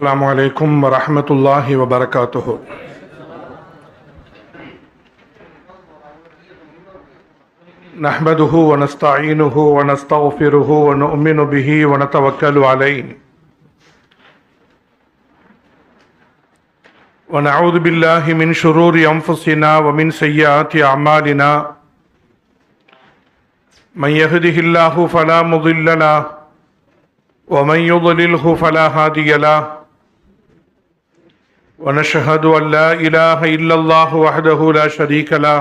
السلام عليكم ورحمة الله وبركاته. نحمده ونستعينه ونستغفره ونؤمن به ونتوكل عليه ونعوذ بالله من شرور أنفسنا ومن سيئات أعمالنا من يهده الله فلا مضل له ومن يضلله فلا هادي له ونشهد أن لا إله إلا الله وحده لا شريك له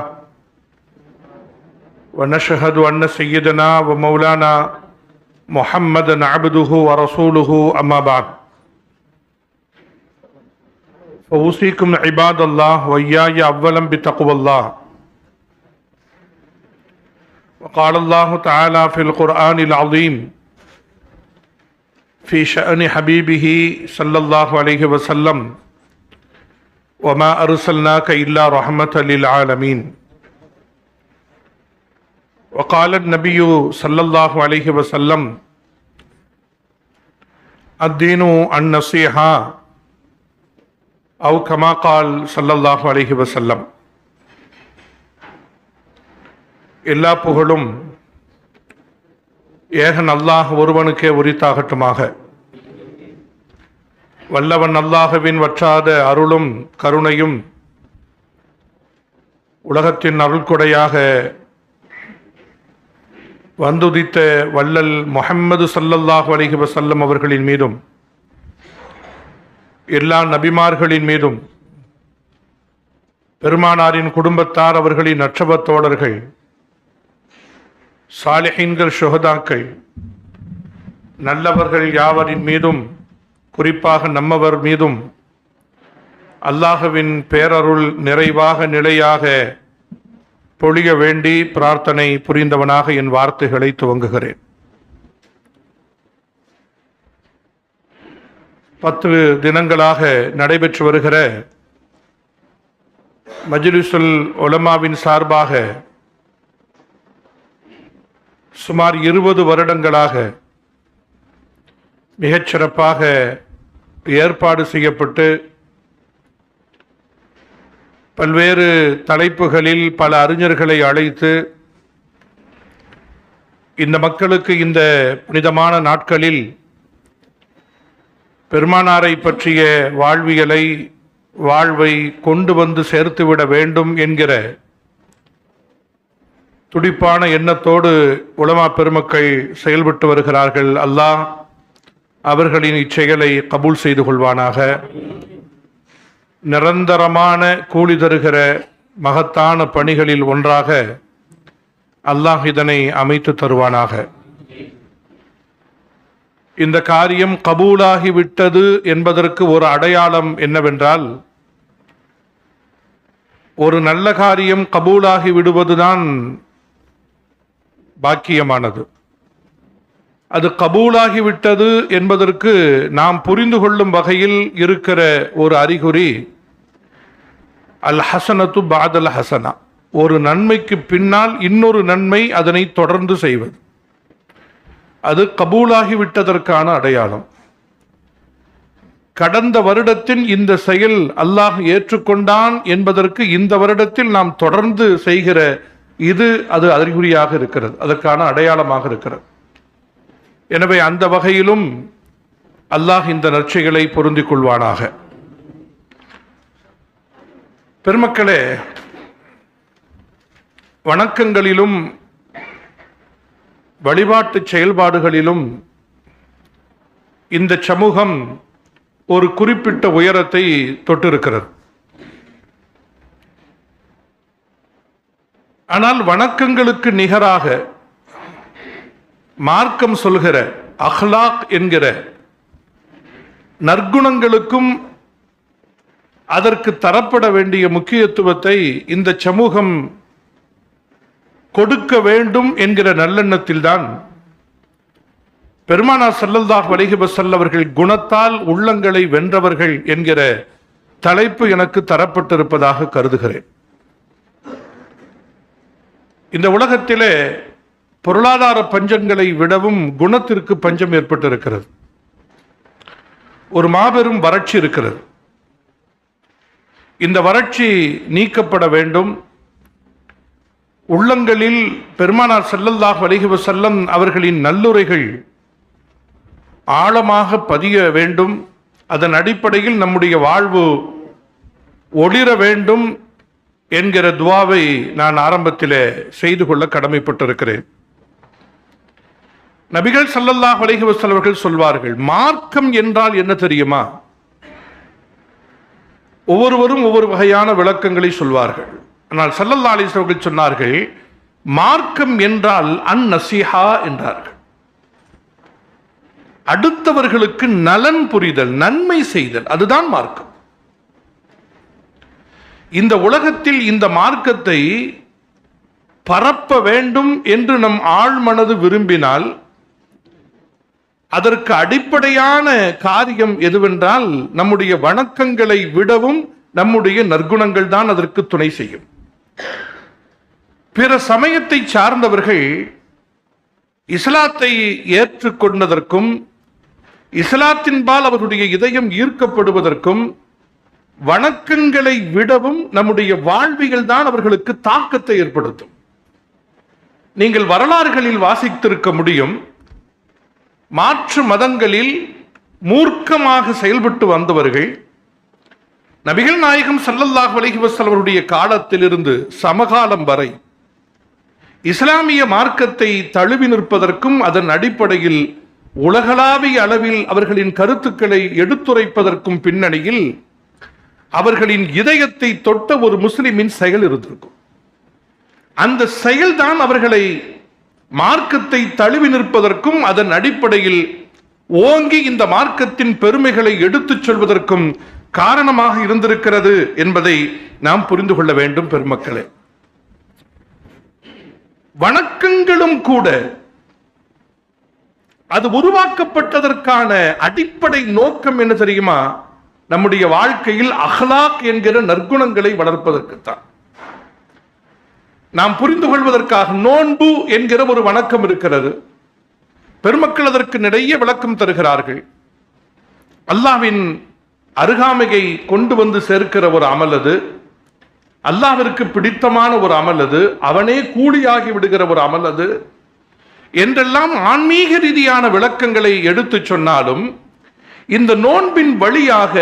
ونشهد أن سيدنا ومولانا محمدا عبده ورسوله أما بعد فأوصيكم عباد الله وإياي أولا بتقوى الله. وقال الله تعالى في القرآن العظيم في شأن حبيبه صلى الله عليه وسلم وما أرسلناك إلا رحمة للعالمين. وقال النبي صلى الله عليه وسلم الدين النصيحة أو كما قال صلى الله عليه وسلم. எல்லா புகழும் ஏகன் அல்லாஹ் ஒருவனுக்கே உரித்தாகட்டுமாக. வல்லவன் அல்லாஹுவின் வற்றாத அருளும் கருணையும் உலகத்தின் அருள்கொடையாக வந்துதித்த வல்லல் முஹம்மது ஸல்லல்லாஹு அலைஹி வஸல்லம் அவர்களின் மீதும் எல்லா நபிமார்களின் மீதும் பெருமானாரின் குடும்பத்தார், அவர்களின் நட்சப தோழர்கள், சாலிஹீன்கள், ஷுஹதாக்கள், நல்லவர்கள் யாவரின் மீதும் குறிப்பாக நம்மவர் மீதும் அல்லாஹுவின் பேரருள் நிறைவாக நிலையாக பொழிய வேண்டி பிரார்த்தனை புரிந்தவனாக என் வார்த்தைகளை துவங்குகிறேன். 10 தினங்களாக நடைபெற்று வருகிற மஜ்லிஸுல் உலமாவின் சார்பாக சுமார் 20 வருடங்களாக மிகச்சிறப்பாக ஏற்பாடு செய்யப்பட்டு பல்வேறு தலைப்புகளில் பல அறிஞர்களை அழைத்து இந்த மக்களுக்கு இந்த புனிதமான நாட்களில் பெருமானாரை பற்றிய வாழ்வை கொண்டு வந்து சேர்த்துவிட வேண்டும் என்கிற துடிப்பான எண்ணத்தோடு உலமா பெருமக்கள் செயல்பட்டு வருகிறார்கள். அல்லாஹ் அவர்களின் இச்செயலை கபூல் செய்து கொள்வானாக. நிரந்தரமான கூலி தருகிற மகத்தான பணிகளில் ஒன்றாக அல்லாஹ் இதனை அமைத்து தருவானாக. இந்த காரியம் கபூலாகிவிட்டது என்பதற்கு ஒரு அடையாளம் என்னவென்றால், ஒரு நல்ல காரியம் கபூலாகி விடுவதுதான் பாக்கியமானது. அது கபூலாகிவிட்டது என்பதற்கு நாம் புரிந்து கொள்ளும் வகையில் இருக்கிற ஒரு அறிகுறி அல் ஹசனத்து பாதல் ஹசனா, ஒரு நன்மைக்கு பின்னால் இன்னொரு நன்மை அதனை தொடர்ந்து செய்வது, அது கபூலாகிவிட்டதற்கான அடையாளம். கடந்த வருடத்தின் இந்த செயல் அல்லாஹ் ஏற்றுக்கொண்டான் என்பதற்கு இந்த வருடத்தில் நாம் தொடர்ந்து செய்கிற அது அறிகுறியாக இருக்கிறது, அதற்கான அடையாளமாக இருக்கிறது. எனவே அந்த வகையிலும் அல்லாஹ் இந்த நற்செயலை பொருந்திக் கொள்வானாக. பெருமக்களே, வணக்கங்களிலும் வழிபாட்டு செயல்பாடுகளிலும் இந்த சமூகம் ஒரு குறிப்பிட்ட உயரத்தை தொட்டிருக்கிறது. ஆனால் வணக்கங்களுக்கு நிகராக மார்க்கம் சொல்கிற அஹ்லாக் என்கிற நற்குணங்களுக்கும் அதற்கு தரப்பட வேண்டிய முக்கியத்துவத்தை இந்த சமூகம் கொடுக்க வேண்டும் என்கிற நல்லெண்ணத்தில்தான் பெருமானார் ஸல்லல்லாஹு அலைஹி வஸல்லம் அவர்கள் குணத்தால் உள்ளங்களை வென்றவர்கள் என்கிற தலைப்பு எனக்கு தரப்பட்டிருப்பதாக கருதுகிறேன். இந்த உலகத்திலே பொருளாதார பஞ்சங்களை விடவும் குணத்திற்கு பஞ்சம் ஏற்பட்டிருக்கிறது. ஒரு மாபெரும் வறட்சி இருக்கிறது. இந்த வறட்சி நீக்கப்பட வேண்டும். உள்ளங்களில் பெருமானார் ஸல்லல்லாஹு அலைஹி வஸல்லம் அவர்களின் நல்லுரைகள் ஆழமாக பதிய வேண்டும். அதன் அடிப்படையில் நம்முடைய வாழ்வு ஒளிர வேண்டும் என்கிற துவாவை நான் ஆரம்பத்தில் செய்து கொள்ள கடமைப்பட்டிருக்கிறேன். நபிகள் ஸல்லல்லாஹு அலைஹி வஸல்லம் அவர்கள் சொல்வார்கள், மார்க்கம் என்றால் என்ன தெரியுமா? ஒவ்வொருவரும் ஒவ்வொரு வகையான விளக்கங்களை சொல்வார்கள். ஆனால் ஸல்லல்லாஹு அலைஹி வஸல்லம் அவர்கள் சொன்னார்கள், மார்க்கம் என்றால் அந்நஸீஹா என்றார்கள். அடுத்தவர்களுக்கு நலன் புரிதல், நன்மை செய்தல், அதுதான் மார்க்கம். இந்த உலகத்தில் இந்த மார்க்கத்தை பரப்ப வேண்டும் என்று நம் ஆழ்மனது விரும்பினால் அதற்கு அடிப்படையான காரியம் எதுவென்றால் நம்முடைய வணக்கங்களை விடவும் நம்முடைய நற்குணங்கள் தான் அதற்கு துணை செய்யும். பிற சமயத்தை சார்ந்தவர்கள் இஸ்லாத்தை ஏற்றுக்கொண்டதற்கும் இஸ்லாத்தின்பால் அவருடைய இதயம் ஈர்க்கப்படுவதற்கும் வணக்கங்களை விடவும் நம்முடைய வாழ்வியல் தான் அவர்களுக்கு தாக்கத்தை ஏற்படுத்தும். நீங்கள் வரலாறுகளில் வாசித்திருக்க முடியும், மாற்று மதங்களில் மூர்க்கமாக செயல்பட்டு வந்தவர்கள் நபிகள் நாயகம் ஸல்லல்லாஹு அலைஹி வஸல்லம் அவருடைய காலத்திலிருந்து சமகாலம் வரை இஸ்லாமிய மார்க்கத்தை தழுவி நிற்பதற்கும் அதன் அடிப்படையில் உலகளாவிய அளவில் அவர்களின் கருத்துக்களை எடுத்துரைப்பதற்கும் பின்னணியில் அவர்களின் இதயத்தை தொட்ட ஒரு முஸ்லிமின் செயல் இருந்திருக்கும். அந்த செயல்தான் அவர்களை மார்க்கத்தை தழுவி நிற்பதற்கும் அதன் அடிப்படையில் ஓங்கி இந்த மார்க்கத்தின் பெருமைகளை எடுத்துச் சொல்வதற்கும் காரணமாக இருந்திருக்கிறது என்பதை நாம் புரிந்து கொள்ள வேண்டும். பெருமக்களே, வணக்கங்களும் கூட அது உருவாக்கப்பட்டதற்கான அடிப்படை நோக்கம் என்ன தெரியுமா? நம்முடைய வாழ்க்கையில் அஹ்லாக் என்கிற நற்குணங்களை வளர்ப்பதற்குத்தான். நாம் புரிந்து கொள்வதற்காக நோன்பு என்கிற ஒரு வணக்கம் இருக்கிறது. பெருமக்கள் அதற்கு நிறைய விளக்கம் தருகிறார்கள். அல்லாஹ்வின் அருகாமையை கொண்டு வந்து சேர்க்கிற ஒரு அமல் அது. அல்லாஹ்விற்கு பிடித்தமான ஒரு அமல் அது. அவனே கூலியாகி விடுகிற ஒரு அமல் அது என்றெல்லாம் ஆன்மீக ரீதியான விளக்கங்களை எடுத்து சொன்னாலும் இந்த நோன்பின் வழியாக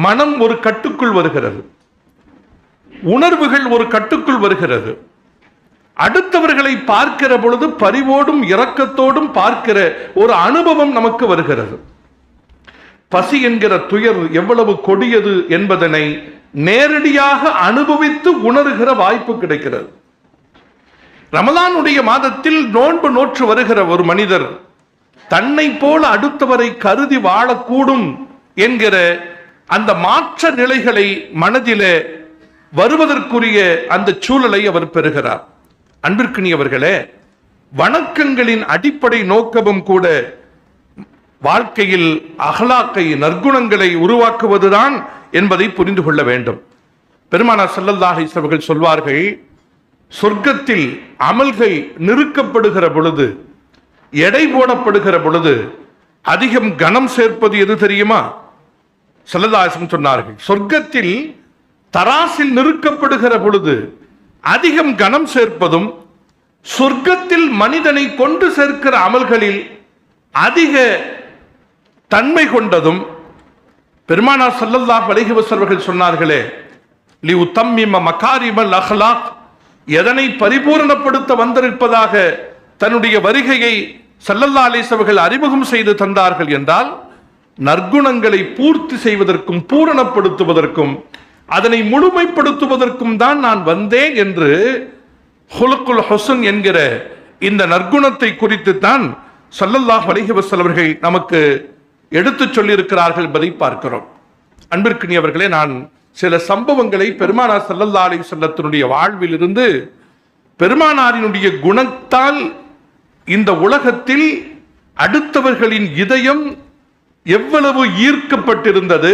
மனம் ஒரு கட்டுக்குள் வருகிறது, உணர்வுகள் ஒரு கட்டுக்குள் வருகிறது. அடுத்தவர்களை பார்க்கிற பொழுது பரிவோடும் இரக்கத்தோடும் பார்க்கிற ஒரு அனுபவம் நமக்கு வருகிறது. பசி என்கிற துயர் எவ்வளவு கொடியது என்பதனை நேரடியாக அனுபவித்து உணர்கிற வாய்ப்பு கிடைக்கிறது. ரமலானுடைய மாதத்தில் நோன்பு நோற்று வருகிற ஒரு மனிதர் தன்னை போல அடுத்தவரை கருதி வாழக்கூடும் என்கிற அந்த மாற்ற நிலைகளை மனதிலே வருவதற்குரிய அந்த சூழலை அவர் பெறுகிறார். அன்பிற்கினியவர்களே, வணக்கங்களின் அடிப்படை நோக்கமும் கூட வாழ்க்கையில் அஹ்லாக்கை, நற்குணங்களை உருவாக்குவதுதான் என்பதை புரிந்து கொள்ள வேண்டும். பெருமானார் ஸல்லல்லாஹு அலைஹி வஸல்லம் அவர்கள் சொல்வார்கள், சொர்க்கத்தில் அமல்கள் நிறுக்கப்படுகிற பொழுது, எடை போடப்படுகிற பொழுது அதிகம் கனம் சேர்ப்பது எது தெரியுமா? ஸல்லல்லாஹு அலைஹி வஸல்லம் சொன்னார்கள், சொர்க்கத்தில் தராசில் நிறுக்கப்படுகிற பொழுது அதிகம் கனம் சேர்ப்பதும், சொர்க்கத்தில் மனிதனை கொண்டு சேர்க்கிற அமல்களில் அதிக தன்மை கொண்டதும், பெருமானார் ஸல்லல்லாஹு அலைஹி வஸல்லம் அவர்கள் சொன்னார்களே, லி உத்தம்மிம மகாரிமல் அஹ்லாக், எதனை பரிபூரணப்படுத்த வந்திருப்பதாக தன்னுடைய வருகையை ஸல்லல்லாஹு அலைஹி வஸல்லம் அவர்கள் அறிமுகம் செய்து தந்தார்கள் என்றால், நற்குணங்களை பூர்த்தி செய்வதற்கும் பூரணப்படுத்துவதற்கும் அதனை முழுமைப்படுத்துவதற்கும் தான் நான் வந்தேன் என்று ஹுலுக்குல் ஹுஸ்ன் என்கிற இந்த நற்குணத்தை குறித்து தான் ஸல்லல்லாஹு அலைஹி வஸல்லம் அவர்கள் நமக்கு எடுத்துச் சொல்லியிருக்கிறார்கள் என்பதை பார்க்கிறோம். அன்பிற்கினியவர்களே, நான் சில சம்பவங்களை பெருமானார் ஸல்லல்லாஹு அலைஹி வஸல்லத்தினுடைய வாழ்வில் இருந்து, பெருமானாரினுடைய குணத்தால் இந்த உலகத்தில் அடுத்தவர்களின் இதயம் எவ்வளவு ஈர்க்கப்பட்டிருந்தது,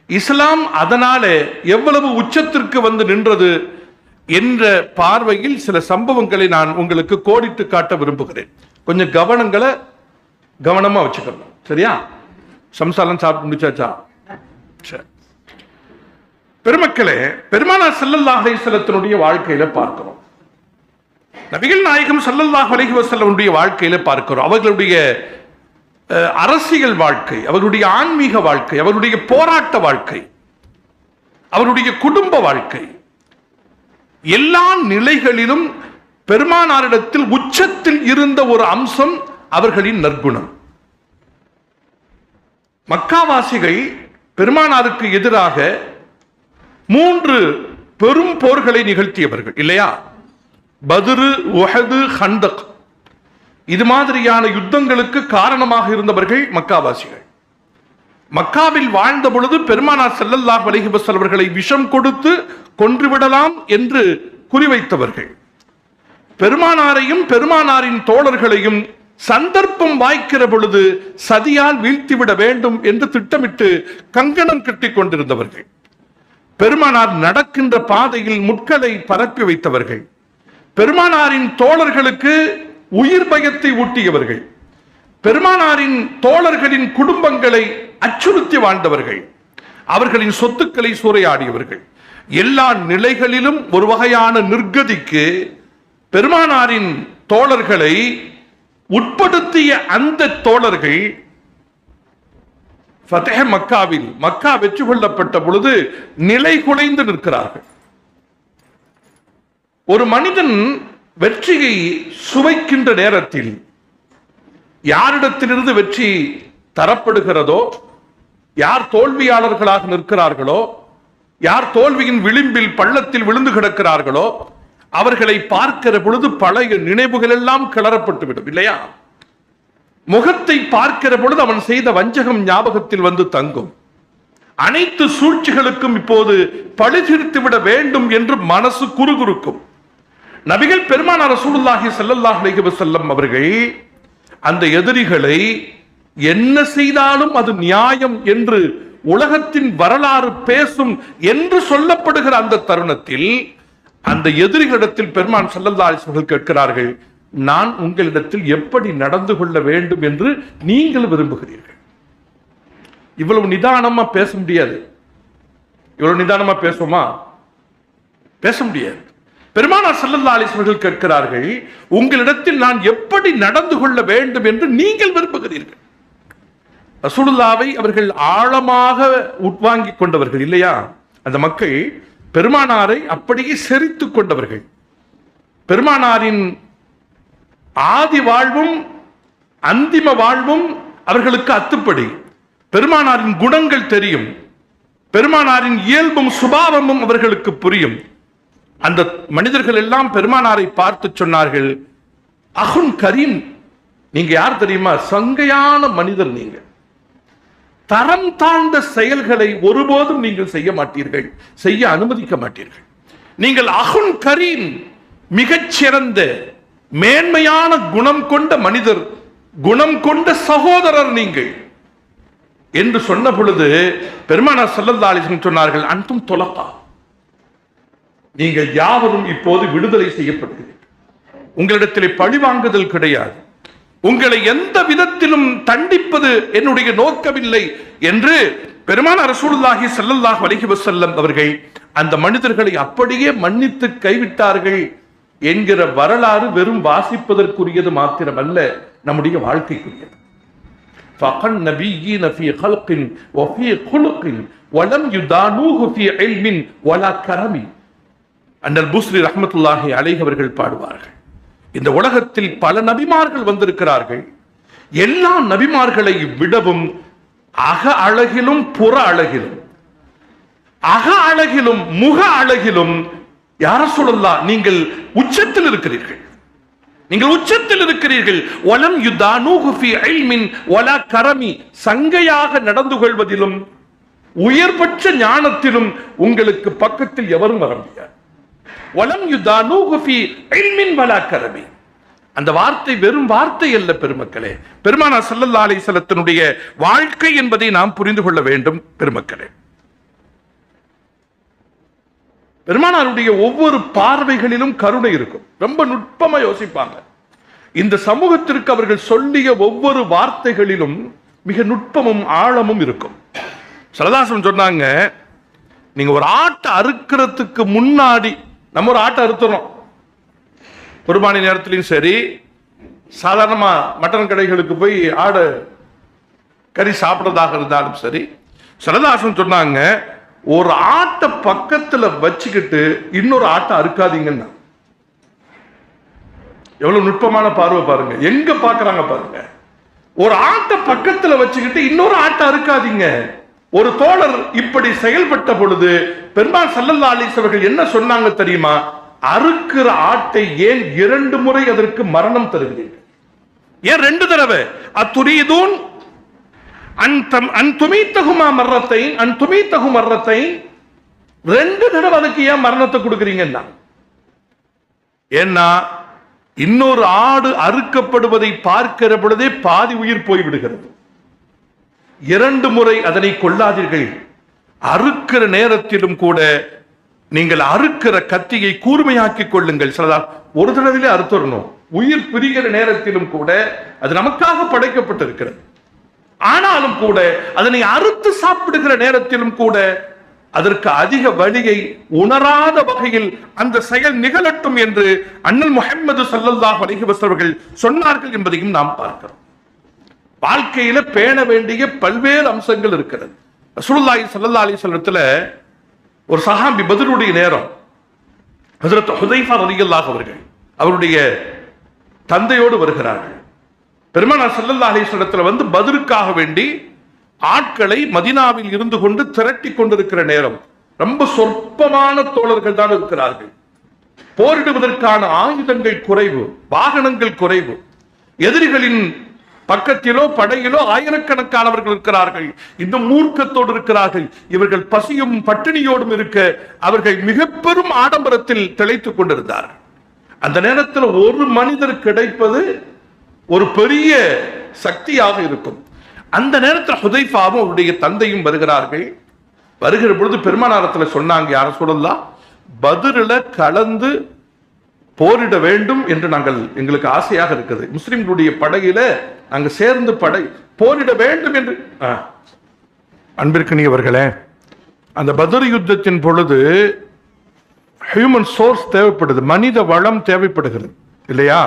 இஸ்லாம் அதனாலே எவ்வளவு உச்சத்திற்கு வந்து நின்றது என்ற பார்வையில் சில சம்பவங்களை நான் உங்களுக்கு கோடிட்டு காட்ட விரும்புகிறேன். கொஞ்சம் கவனமா வச்சுக்கணும், சரியா? சம்சாரம் சாப்பிட்டு முடிச்சாச்சா? சரி. பெருமக்களே, பெருமானார் ஸல்லல்லாஹு அலைஹி வஸல்லத்தினுடைய வாழ்க்கையில பார்க்கிறோம், நபிகள் நாயகம் ஸல்லல்லாஹு அலைஹி வஸல்லமுடைய வாழ்க்கையில பார்க்கிறோம். அவர்களுடைய அரசியல் வாழ்க்கை, அவருடைய ஆன்மீக வாழ்க்கை, அவருடைய போராட்ட வாழ்க்கை, அவருடைய குடும்ப வாழ்க்கை, எல்லா நிலைகளிலும் பெருமானாரிடத்தில் உச்சத்தில் இருந்த ஒரு அம்சம் அவர்களின் நற்குணம். மக்காவாசிகள் பெருமானாருக்கு எதிராக 3 பெரும் போர்களை நிகழ்த்தியவர்கள் இல்லையா? பத்ரு, உஹது, ஹந்தக். இது மாதிரியான யுத்தங்களுக்கு காரணமாக இருந்தவர்கள் மக்காவாசிகள். மக்காவில் வாழ்ந்த பொழுது பெருமானார் ஸல்லல்லாஹு அலைஹி வஸல்லம் அவர்களை விஷம் கொடுத்து கொன்றுவிடலாம் என்று குறிவைத்தவர்கள். பெருமானாரையும் பெருமானாரின் தோழர்களையும் சந்தர்ப்பம் வாய்க்கிற பொழுது சதியால் வீழ்த்திவிட வேண்டும் என்று திட்டமிட்டு கங்கணம் கட்டிக் கொண்டிருந்தவர்கள். பெருமானார் நடக்கின்ற பாதையில் முட்களை பரப்பி வைத்தவர்கள். பெருமானாரின் தோழர்களுக்கு உயிர் பயத்தை ஊட்டியவர்கள். பெருமானாரின் தோழர்களின் குடும்பங்களை அச்சுறுத்தி வாழ்ந்தவர்கள். அவர்களின் சொத்துக்களை சூறையாடியவர்கள். எல்லா நிலைகளிலும் ஒரு வகையான நிர்கதிக்கு பெருமானாரின் தோழர்களை உட்படுத்திய அந்த தோழர்கள் ஃபத்ஹ் மக்காவில், மக்கா வெற்றி கொள்ளப்பட்ட பொழுது நிலை குலைந்து நிற்கிறார்கள். ஒரு மனிதன் வெற்றியை சுவைக்கின்ற நேரத்தில் யாரிடத்திலிருந்து வெற்றி தரப்படுகிறதோ, யார் தோல்வியாளர்களாக நிற்கிறார்களோ, யார் தோல்வியின் விளிம்பில் பள்ளத்தில் விழுந்து கிடக்கிறார்களோ, அவர்களை பார்க்கிற பொழுது பழைய நினைவுகள் எல்லாம் கிளறப்பட்டுவிடும் இல்லையா? முகத்தை பார்க்கிற பொழுது அவன் செய்த வஞ்சகம் ஞாபகத்தில் வந்து தங்கும். அனைத்து சூழ்ச்சிகளுக்கும் இப்போது பழி தீர்த்துவிட வேண்டும் என்று மனசு குறுகுறுக்கும். நபிகள் பெருமானார் ரசூலுல்லாஹி ஸல்லல்லாஹு அலைஹி வஸல்லம் அவர்கள் அந்த எதிரிகளை என்ன செய்தாலும் அது நியாயம் என்று உலகத்தின் வரலாறு பேசும் என்று சொல்லப்படுகிற அந்த தருணத்தில் அந்த எதிரிகளிடத்தில் பெருமான் ஸல்லல்லாஹு அலைஹி வஸல்லம் கேட்கிறார்கள், நான் உங்களிடத்தில் எப்படி நடந்து கொள்ள வேண்டும் என்று நீங்கள் விரும்புகிறீர்கள்? இவ்வளவு நிதானமா பேச முடியாது. இவ்வளவு நிதானமா பேசுமா? பேச முடியாது. பெருமானார் ஸல்லல்லாஹு அலைஹி வஸல்லம் கேட்கிறார்கள், உங்களிடத்தில் நான் எப்படி நடந்து கொள்ள வேண்டும் என்று நீங்கள் விரும்புகிறீர்கள்? ரசூலுல்லாஹ்வை அவர்கள் ஆழமாக உட்வாங்கிக் கொண்டவர்கள் இல்லையா? அந்த மக்கள் பெருமானாரை அப்படியே செறித்துக் கொண்டவர்கள். பெருமானாரின் ஆதி வாழ்வும் அந்திம வாழ்வும் அவர்களுக்கு அத்துப்படி. பெருமானாரின் குணங்கள் தெரியும், பெருமானாரின் இயல்பும் சுபாவமும் அவர்களுக்கு புரியும். அந்த மனிதர்கள் எல்லாம் பெருமானாரை பார்த்து சொன்னார்கள், அஹுன் கரீம், நீங்க யார் தெரியுமா? சங்கையான மனிதர். நீங்க தரம் தாழ்ந்த செயல்களை ஒருபோதும் நீங்கள் செய்ய மாட்டீர்கள், செய்ய அனுமதிக்க மாட்டீர்கள். நீங்கள் அஹுன் கரீம், மிகச்சிறந்த மேன்மையான குணம் கொண்ட மனிதர், குணம் கொண்ட சகோதரர் நீங்கள் என்று சொன்ன பொழுது பெருமானார் ஸல்லல்லாஹு அலைஹி வஸல்லம் சொன்னார்கள், அன்தும் தொலகா, நீங்கள் யாவரும் இப்போது விடுதலை செய்யப்படுகிறீர்கள். உங்களிடத்திலே பழிவாங்குதல் கிடையாது. உங்களை எந்த விதத்திலும் தண்டிப்பது என்னுடைய நோக்கமில்லை என்று பெருமானார் ரசூலுல்லாஹி ஸல்லல்லாஹு அலைஹி வஸல்லம் அவர்கள் அந்த மனிதர்களை அப்படியே மன்னித்து கைவிட்டார்கள் என்கிற வரலாறு வெறும் வாசிப்பதற்குரியது மாத்திரமல்ல, நம்முடைய வாழ்க்கைக்குரியது. ஃபகன் நபிய்யீன ஃபீ ஹல்கின் வ ஃபீ குலுகின் வ லம் யுதானூஹு ஃபீ இல்மின் வலா கரமி. அன்னல் புஸ்ரி ரஹ்மத்துல்லாஹி அலைஹி அவர்கள் பாடுவார்கள், இந்த உலகத்தில் பல நபிமார்கள் வந்திருக்கிறார்கள். எல்லா நபிமார்களை விடவும் அக அழகிலும் புற அழகிலும், அக அழகிலும் முக அழகிலும் யா ரசூலல்லாஹ் நீங்கள் உச்சத்தில் இருக்கிறீர்கள், நீங்கள் உச்சத்தில் இருக்கிறீர்கள். வலம் யுதானூஹு ஃபீ இல்மின் வலா கரமி, சங்கையாக நடந்து கொள்வதிலும் உயர்பட்ச ஞானத்திலும் உங்களுக்கு பக்கத்தில் எவரும் வர முடியாது. வலம் யுதானூஹு ஃபீ இல்மின் வலா கரமி. அந்த வார்த்தை வெறும் வார்த்தை அல்ல பெருமக்களே. பெருமானார் ஸல்லல்லாஹு அலைஹி வஸல்லத்தினுடைய வாழ்க்கை என்பதை நாம் புரிந்து கொள்ள வேண்டும் பெருமக்களே. பெருமானாருடைய ஒவ்வொரு பார்வைகளிலும் கருணை இருக்கும். ரொம்ப நுட்பமா யோசிப்பாங்க. இந்த சமூகத்திற்கு அவர்கள் சொல்லிய ஒவ்வொரு வார்த்தைகளிலும் மிக நுட்பமும் ஆழமும் இருக்கும். சரதாசன் சொன்னாங்க, நீங்க ஒரு ஆட்டை அறுக்கிறதுக்கு முன்னாடி, நம்ம ஒரு ஆட்டை அறுத்துறோம் குர்பானி நேரத்திலையும் சரி, சாதாரணமா மட்டன் கடைகளுக்கு போய் ஆடு கறி சாப்பிட்றதாக இருந்தாலும் சரி, சரதாசன் சொன்னாங்க, ஒரு ஆட்டை பக்கத்துல வச்சுக்கிட்டு இன்னொரு ஆட்டை அறுக்காதீங்கன்னா. எவ்வளவு நுட்பமான பார்வை பாருங்க, எங்க பாக்குறாங்க பாருங்க. ஒரு ஆட்டை பக்கத்துல வச்சுக்கிட்டு இன்னொரு ஆட்டை அறுக்காதீங்க. ஒரு தோழர் இப்படி செயல்பட்ட பொழுது பெருமாள் ஸல்லல்லாஹு அலைஹி வஸல்லம் என்ன சொன்னாங்க தெரியுமா? அறுக்கிற ஆட்டை ஏன் 2 முறை அதற்கு மரணம் தருகிறீர்கள்? ஏன் 2 தடவை? அத்துரீதுன் அன் துமீத்தஹுமா மர்ரத்தைன் அன் துமீத்தஹு மர்ரத்தைன், 2 தடவை அதுக்கு ஏன் மரணத்தை கொடுக்குறீங்கன்னா? ஏன்னா இன்னொரு ஆடு அறுக்கப்படுவதை பார்க்கிற பொழுதே பாதி உயிர் போய்விடுகிறது. 2 முறை அதனை கொள்ளாதீர்கள். அறுக்கிற நேரத்திலும் கூட நீங்கள் அறுக்கிற கத்தியை கூர்மையாக்கிக் கொள்ளுங்கள். ஒரு தடவையிலே அறுத்துறணும். உயிர் பிரிகிற நேரத்திலும் கூட அது நமக்காக படைக்கப்பட்டிருக்கிறது. ஆனாலும் கூட அதனை அறுத்து சாப்பிடுகிற நேரத்திலும் கூட அதற்கு அதிக வலியை உணராத வகையில் அந்த செயல் நிகழட்டும் என்று அண்ணல் முஹம்மது ஸல்லல்லாஹு அலைஹி வஸல்லம் சொன்னார்கள் என்பதையும் நாம் பார்க்கிறோம். வாழ்க்கையில பேண வேண்டிய பல்வேறு அம்சங்கள் இருக்கிறது. ரசூலுல்லாஹி ஸல்லல்லாஹு அலைஹி வஸல்லத்துல ஒரு சஹாபி பத்ருடைய நேரம், ஹஜ்ரத் ஹுதைஃபா ரலியல்லாஹு அவர்கள் அவருடைய தந்தையோடு வருகிறார்கள். பெருமானார் ஸல்லல்லாஹு அலைஹி வஸல்லத்துல வந்து பத்ருக்காக வேண்டி ஆட்களை மதீனாவில் இருந்து கொண்டு திரட்டி கொண்டிருக்கிற நேரம், ரொம்ப சொற்பமான தோழர்கள் தான் இருக்கிறார்கள். போரிடுவதற்கான ஆயுதங்கள் குறைவு, வாகனங்கள் குறைவு, எதிரிகளின் பக்கத்திலோ படையிலோ ஆயிரக்கணக்கானவர்கள் இருக்கிறார்கள். இந்த மூர்க்கத்தோடு இருக்கிறார்கள். இவர்கள் பசியும் பட்டினியோடும் இருக்க அவர்கள் மிக பெரும் ஆடம்பரத்தில் திளைத்துக் கொண்டிருந்தார்கள். அந்த நேரத்தில் ஒரு மனிதர் கிடைப்பது ஒரு பெரிய சக்தியாக இருக்கும். அந்த நேரத்தில் ஹுதைஃபாவும் அவருடைய தந்தையும் வருகிறார்கள். வருகிற பொழுது பெருமானாரத்தில் சொன்னாங்க, யார சொல்லலாம், பத்ருல கலந்து போரிட வேண்டும் என்று எங்களுக்கு ஆசையாக இருக்குது. முஸ்லிம்களுடைய படையில நாங்க சேர்ந்து போரிட வேண்டும் என்று. அன்பிற்கினியவர்களே, அந்த பத்ர் யுத்தத்தின் பொழுது ஹியூமன் சோர்ஸ் தேவைப்படுது, மனித வளம் தேவைப்படுகிறது இல்லையா?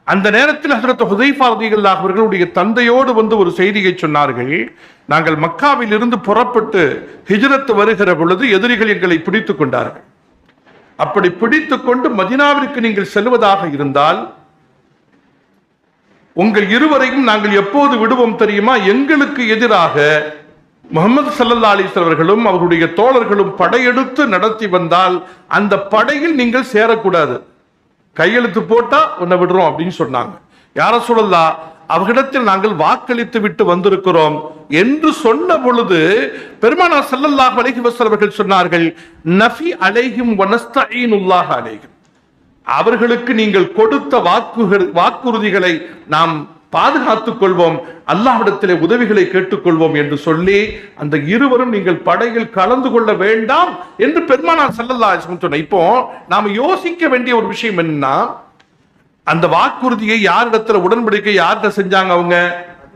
அந்த நேரத்தில் ஹஜ்ரத் ஹுதைஃபா ரலியல்லாஹு அவர்களுடைய தந்தையோடு வந்து ஒரு செய்தியை சொன்னார்கள். நாங்கள் மக்காவில் இருந்து புறப்பட்டு ஹிஜ்ரத் வருகிற பொழுது எதிரிகள் எங்களை பிடித்துக் கொண்டார்கள். அப்படி பிடித்துக் கொண்டு மதீனாவிற்கு நீங்கள் செல்வதாக இருந்தால் உங்கள் இருவரையும் நாங்கள் எப்போது விடுவோம் தெரியுமா? எங்களுக்கு எதிராக முஹம்மது ஸல்லல்லாஹு அலைஹி வஸல்லம் அவர்களும் அவருடைய தோழர்களும் படையெடுத்து நடத்தி வந்தால் அந்த படையில் நீங்கள் சேரக்கூடாது, கையெழுத்து போட்டா உன்னை விடுறோம் அப்படின்னு சொன்னாங்க. யார சொல்லலாம், அவர்களிடத்தில் நாங்கள் வாக்களித்து விட்டு வந்திருக்கிறோம் என்று சொன்ன பொழுது பெருமானார் ஸல்லல்லாஹு அலைஹி வஸல்லம் அவர்கள் சொன்னார்கள், நஃபி அலைஹிம் வ நஸ்தஈனுல்லாஹ அலைஹிம், அவர்களுக்கு நீங்கள் கொடுத்த வாக்குறுதிகளை நாம் பாதுகாத்துக் கொள்வோம், அல்லாஹ்விடத்திலே உதவிகளை கேட்டுக்கொள்வோம் என்று சொல்லி அந்த இருவரும் நீங்கள் படையில் கலந்து கொள்ள வேண்டாம் என்று பெருமானார் ஸல்லல்லாஹு அலைஹி வஸல்லம் சொன்னார். இப்போ நாம யோசிக்க வேண்டிய ஒரு விஷயம் என்னன்னா, அந்த வாக்குறுதியை யாரிடத்துல உடன்படிக்கை யார்கிட்ட செஞ்சாங்க? அவங்க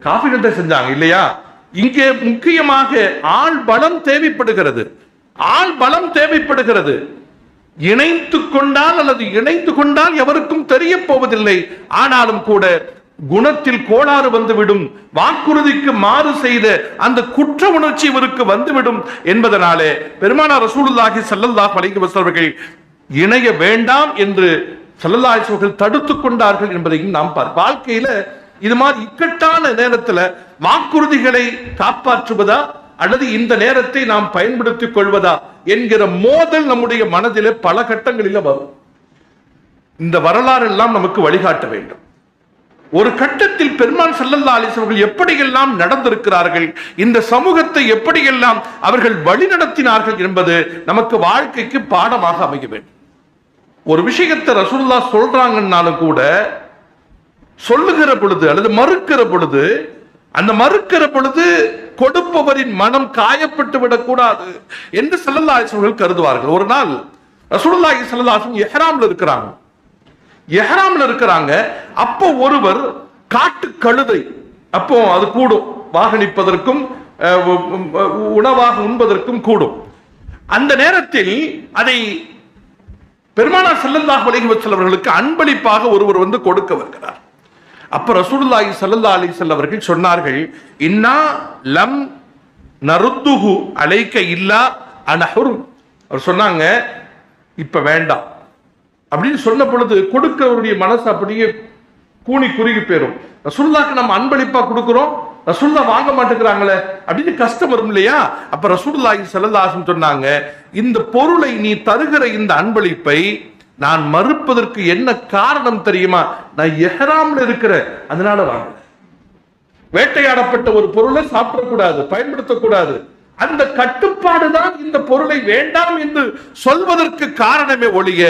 காஃபிர்கிட்ட செஞ்சாங்க இல்லையா? இங்கே முக்கியமாக ஆள் பலம் தேவைப்படுகிறது. ஆள் பலம் தேவைப்படுகிறது. இணைத்து கொண்டால் அல்லது இணைந்து கொண்டால் எவருக்கும் தெரிய போவதில்லை. ஆனாலும் கூட குணத்தில் கோளாறு வந்துவிடும், வாக்குறுதிக்கு மாறு செய்த அந்த குற்ற உணர்ச்சி இவருக்கு வந்துவிடும் என்பதனாலே பெருமானார் ரசூலுல்லாஹி ஸல்லல்லாஹு அலைஹி வஸல்லம் இணைய வேண்டாம் என்று ஸல்லல்லாஹு அலைஹி வஸல்லம் தடுத்துக் கொண்டார்கள் என்பதையும் நாம் பார்ப்போம். வாழ்க்கையில இது மாதிரி இக்கட்டான நேரத்தில் வாக்குறுதிகளை காப்பாற்றுவதா அல்லது இந்த நேரத்தை நாம் பயன்படுத்திக் கொள்வதா என்கிற மோதல் நம்முடைய மனதிலே பல கட்டங்களில் வரும். இந்த வரலாறு எல்லாம் நமக்கு வழிகாட்ட வேண்டும். ஒரு கட்டத்தில் பெருமான் ஸல்லல்லாஹு அலைஹி வஸல்லம் எப்படியெல்லாம் நடந்திருக்கிறார்கள், இந்த சமூகத்தை எப்படியெல்லாம் அவர்கள் வழிநடத்தினார்கள் என்பது நமக்கு வாழ்க்கைக்கு பாடமாக அமைய வேண்டும். ஒரு விஷயத்தை ரசூலுல்லாஹ் சொல்றாங்கன்னாலும் கூட சொல்லுகிற பொழுது அல்லது மறுக்கிற பொழுது அந்த மறுக்கிற பொழுது கொடுப்பவரின் மனம் காயப்பட்டு விடக்கூடாது என்று ஸல்லல்லாஹு அலைஹி வஸல்லம் கருதுவார்கள். ஒரு நாள் ரசூலுல்லாஹி ஸல்லல்லாஹு அலைஹி வஸல்லம் இஹ்ராம்ல இருக்கிறாங்க. அப்போ ஒருவர் காட்டு கழுதை, அப்போ அது கூடும் வாகனிப்பதற்கும் உணவாக உண்பதற்கும் கூடும். அந்த நேரத்தில் அதை பெருமானார் ஸல்லல்லாஹு அலைஹி வஸல்லம் அவர்களுக்கு அன்பளிப்பாக ஒருவர் வந்து கொடுக்க வருகிறார். அப்ப ரசூலுல்லாஹி ஸல்லல்லாஹு அலைஹி வஸல்லம் அவர்கள் சொன்னார்கள், இன்னா லம் நருத்துஹு அலைக்க இல்லா அனஹுரும். அவர் சொன்னாங்க, இப்ப வேண்டாம் அப்படின்னு சொன்ன பொழுது கொடுக்கிறவருடைய மனசு அப்படியே கூனி குறுகி போயிரும். ரசூலுல்லாஹ்க்கு நம்ம அன்பளிப்பா கொடுக்கிறோம், ரசூலுல்லாஹ் வாங்க மாட்டேங்கிறாங்களே அப்படின்னு கஷ்டம் வரும் இல்லையா? அப்ப ரசூலுல்லாஹி ஸல்லல்லாஹு அலைஹி வஸல்லம் சொன்னாங்க, இந்த பொருளை நீ தருகிற இந்த அன்பளிப்பை நான் மறுப்பதற்கு என்ன காரணம் தெரியுமா? நான் இஹ்ராம்ல இருக்கிறேன், அதனால வாங்க. வேட்டையாடப்பட்ட ஒரு பொருளை சாப்பிடக்கூடாது, பயன்படுத்தக்கூடாது. அந்த கட்டுப்பாடு தான் இந்த பொருளை வேண்டாம் என்று சொல்வதற்கு காரணமே ஒழிய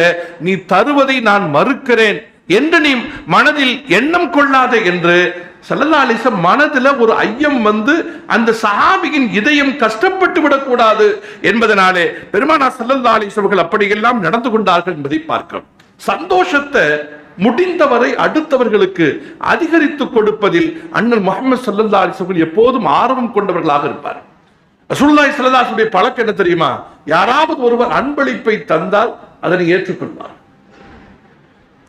நீ தருவதை நான் மறுக்கிறேன் என்று நீ மனதில் எண்ணம் கொள்ளாதே என்று ஸல்லல்லாஹு அலைஹி வஸல்லம் மனதில் ஒரு ஐயம் வந்து அந்த சஹாபியின் இதயம் கஷ்டப்பட்டு விடக்கூடாது என்பதனாலே பெருமானார் ஸல்லல்லாஹு அலைஹி வஸல்லம் அப்படியெல்லாம் நடந்து கொண்டார்கள் என்பதை பார்க்கிறோம். சந்தோஷத்தை முடிந்தவரை அடுத்தவர்களுக்கு அதிகரித்து கொடுப்பதில் அண்ணல் முஹம்மது ஸல்லல்லாஹு அலைஹி வஸல்லம் எப்போதும் ஆர்வம் கொண்டவர்களாக இருப்பார். ரசூலுல்லாஹி ஸல்லல்லாஹு அலைஹி வஸல்லம் பழக்கம் என்ன தெரியுமா? யாராவது ஒருவர் அன்பளிப்பை தந்தால் அதனை ஏற்றுக்கொள்வார்,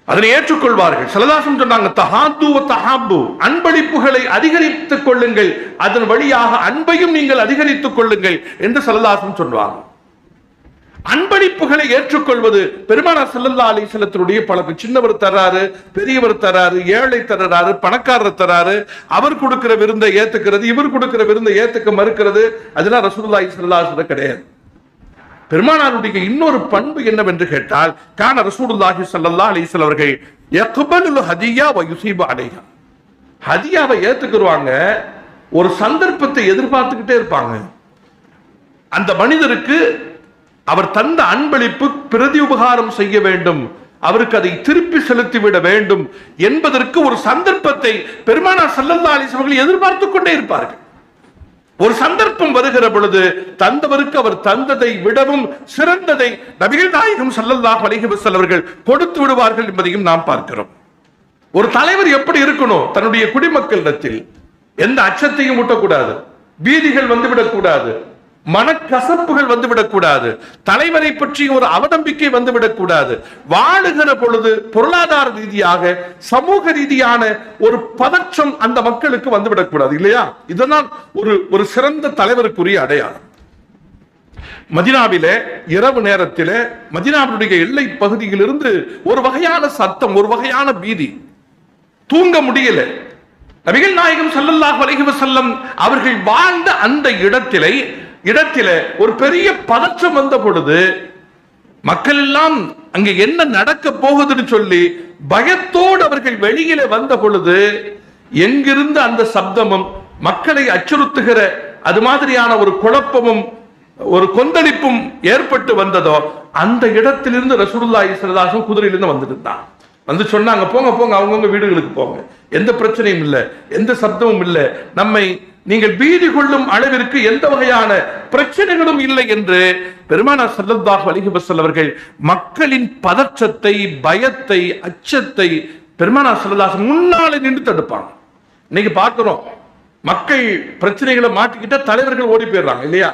அதனை ஏற்றுக்கொள்வார்கள். ஸல்லல்லாஹு அலைஹி வஸல்லம் சொன்னாங்க, தஹாது வ தஹாபு, அன்பளிப்புகளை அதிகரித்துக் கொள்ளுங்கள், அதன் வழியாக அன்பையும் நீங்கள் அதிகரித்துக் கொள்ளுங்கள் என்று ஸல்லல்லாஹு அலைஹி வஸல்லம் சொல்வாங்க. அன்பளிப்புகளை ஏற்றுக்கொள்வது பெருமானார் ஸல்லல்லாஹு அலைஹி வஸல்லத்தினுடைய பழக்கம். சின்னவர் தராரு, பெரியவர் தராரு, ஏழை தராரு, பணக்காரர் தராரு, அவர் கொடுக்கிற விருந்தை ஏத்துக்கிறது, இவர் கொடுக்கிற விருந்தை ஏத்துக்க மறுக்கிறது, அதெல்லாம் ரசூலுல்லாஹி ஸல்லல்லாஹு அலைஹி வஸல்லம் கிடையாது. பெருமானாருடைய இன்னொரு பண்பு என்னவென்று கேட்டால், கான ரசூலுல்லாஹி ஸல்லல்லாஹு அலைஹி வஸல்லம் அவர்கள் யக்பலுல் ஹதியா வ யுஸீபு அலைஹா, ஹதியாவை ஏத்துக்குவாங்க, ஒரு சந்தர்ப்பத்தை எதிர்பார்த்துக்கிட்டே இருப்பாங்க. அந்த மனிதருக்கு அவர் தந்த அன்பளிப்பு பிரதி உபகாரம் செய்ய வேண்டும், அவருக்கு அதை திருப்பி செலுத்திவிட வேண்டும் என்பதற்கு ஒரு சந்தர்ப்பத்தை பெருமானார் ஸல்லல்லாஹு அலைஹி வஸல்லம் எதிர்பார்த்துக் கொண்டே இருப்பார்கள். ஒரு சந்தர்ப்பம் வருகிற பொழுது தந்தவருக்கு அவர் தந்ததை விடவும் சிறந்ததை நபிகள் நாயகம் ஸல்லல்லாஹு அலைஹி வஸல்லம் அவர்கள் கொடுத்து விடுவார்கள் என்பதையும் நாம் பார்க்கிறோம். ஒரு தலைவர் எப்படி இருக்கணும்? தன்னுடைய குடிமக்களிடத்தில் எந்த அச்சத்தையும் ஊட்டக்கூடாது, பீதிகள் வந்துவிடக்கூடாது, மனக்கசப்புகள் வந்துவிடக்கூடாது, தலைவரை பற்றி ஒரு அவநம்பிக்கை வந்துவிடக்கூடாது. வாழுகிற பொழுது பொருளாதார ரீதியாக சமூக ரீதியான ஒரு பதற்றம் அந்த மக்களுக்கு வந்துவிடக்கூடாது இல்லையா? இதனால் ஒரு சிறந்த தலைவருக்குரிய அடையாளம். மதீனாவிலே இரவு நேரத்திலே மதீனாவுடைய எல்லை பகுதியில் இருந்து ஒரு வகையான சத்தம், ஒரு வகையான பீதி, தூங்க முடியல. நபிகள் நாயகம் ஸல்லல்லாஹு அலைஹி வஸல்லம் அவர்கள் வாழ்ந்த அந்த இடத்திலே ஒரு பெரிய பதற்றம் வந்த பொழுது மக்கள் எல்லாம் அங்கே என்ன நடக்க போகுதுன்னு சொல்லி பயத்தோடு அவர்கள் வெளியில வந்த பொழுது எங்கிருந்து அந்த சப்தமும் மக்களை அச்சுறுத்துகிற அது மாதிரியான ஒரு குழப்பமும் ஒரு கொந்தளிப்பும் ஏற்பட்டு வந்ததோ அந்த இடத்திலிருந்து ரசூலுல்லாஹி ஸல்லல்லாஹு அலைஹி வஸல்லம் குதிரையிலிருந்து வந்துட்டான். வந்து சொன்னாங்க, போங்க போங்க, அவங்கவுங்க வீடுகளுக்கு போங்க, எந்த பிரச்சனையும் இல்லை, எந்த சப்தமும் இல்லை, நம்மை நீங்கள் பீதி கொள்ளும் அளவிற்கு எந்த வகையான பிரச்சனைகளும் இல்லை என்று பெருமானார் ஸல்லல்லாஹு அலைஹி வஸல்லம் அவர்கள் மக்களின் பதற்றத்தை, பயத்தை, அச்சத்தை பெருமானார் ஸல்லல்லாஹு அலைஹி வஸல்லம் முன்னாலே நின்று தடுப்பாங்க. இன்னைக்கு பார்க்கிறோம், மக்கள் பிரச்சனைகளை மாட்டிக்கிட்ட தலைவர்கள் ஓடி போயிடுறாங்க இல்லையா?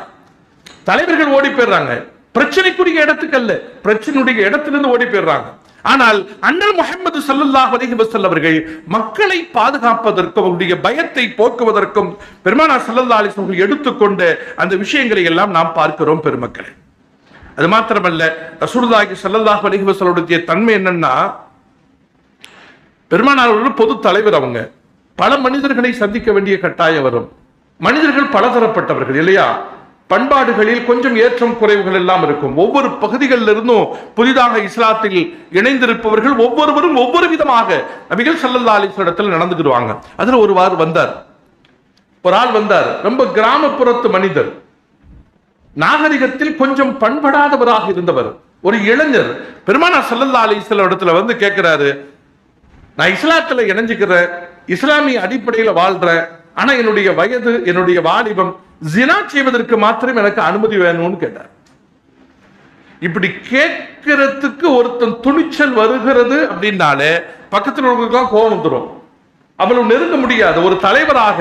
தலைவர்கள் ஓடி போயிடுறாங்க, பிரச்சனைக்குரிய இடத்துக்கு அல்ல, பிரச்சனையுடைய இடத்திலிருந்து ஓடி போயிடுறாங்க. ஆனால் அண்ணல் முஹம்மது ஸல்லல்லாஹு அலைஹி வஸல்லம் அவர்கள் மக்களை பாதுகாப்பதற்கும் அவருடைய பயத்தை போக்குவதற்கும் பெருமானார் ஸல்லல்லாஹு அலைஹி வஸல்லம் எடுத்துக்கொண்ட அந்த விஷயங்களை எல்லாம் நாம் பார்க்கிறோம் பெருமக்களே. அது மாத்திரமல்ல, ரசூலுல்லாஹி ஸல்லல்லாஹு அலைஹி வஸல்லம் தன்மை என்னன்னா, பெருமானார் ஒரு பொது தலைவர், அவங்க பல மனிதர்களை சந்திக்க வேண்டிய கட்டாயம் வரும். மனிதர்கள் பலதரப்பட்டவர்கள் இல்லையா? பண்பாடுகளில் கொஞ்சம் ஏற்றம் குறைவுகள் எல்லாம் இருக்கும். ஒவ்வொரு பகுதிகளில் இருந்தும் புதிதாக இஸ்லாத்தில் இணைந்திருப்பவர்கள் ஒவ்வொருவரும் ஒவ்வொரு விதமாக நபிகள் ஸல்லல்லாஹு அலைஹி வஸல்லம் இடத்துல நடந்துக்குவாங்க. அதுல ஒரு ஆள் வந்தார், ரொம்ப கிராமப்புறத்து மனிதர், நாகரிகத்தில் கொஞ்சம் பண்படாதவராக இருந்தவர், ஒரு இளைஞர். பெருமானார் ஸல்லல்லாஹு அலைஹி வஸல்லம் இடத்துல வந்து கேட்கிறாரு, நான் இஸ்லாத்துல இணைஞ்சுக்கிறேன், இஸ்லாமிய அடிப்படையில் வாழ்றேன், ஆனா என்னுடைய வயது, என்னுடைய வாலிபம், ஜினா செய்வதற்கு மாத்திரம் எனக்கு அனுமதி வேணும்னு கேட்டார். இப்படி கேட்கறதுக்கு ஒருத்தன் துணிச்சல் வருகிறது அப்படின்னாலே பக்கத்தில் உள்ளவங்களுக்குலாம் கோபம் வந்துடும். அவளும் நெருங்க முடியாது. ஒரு தலைவராக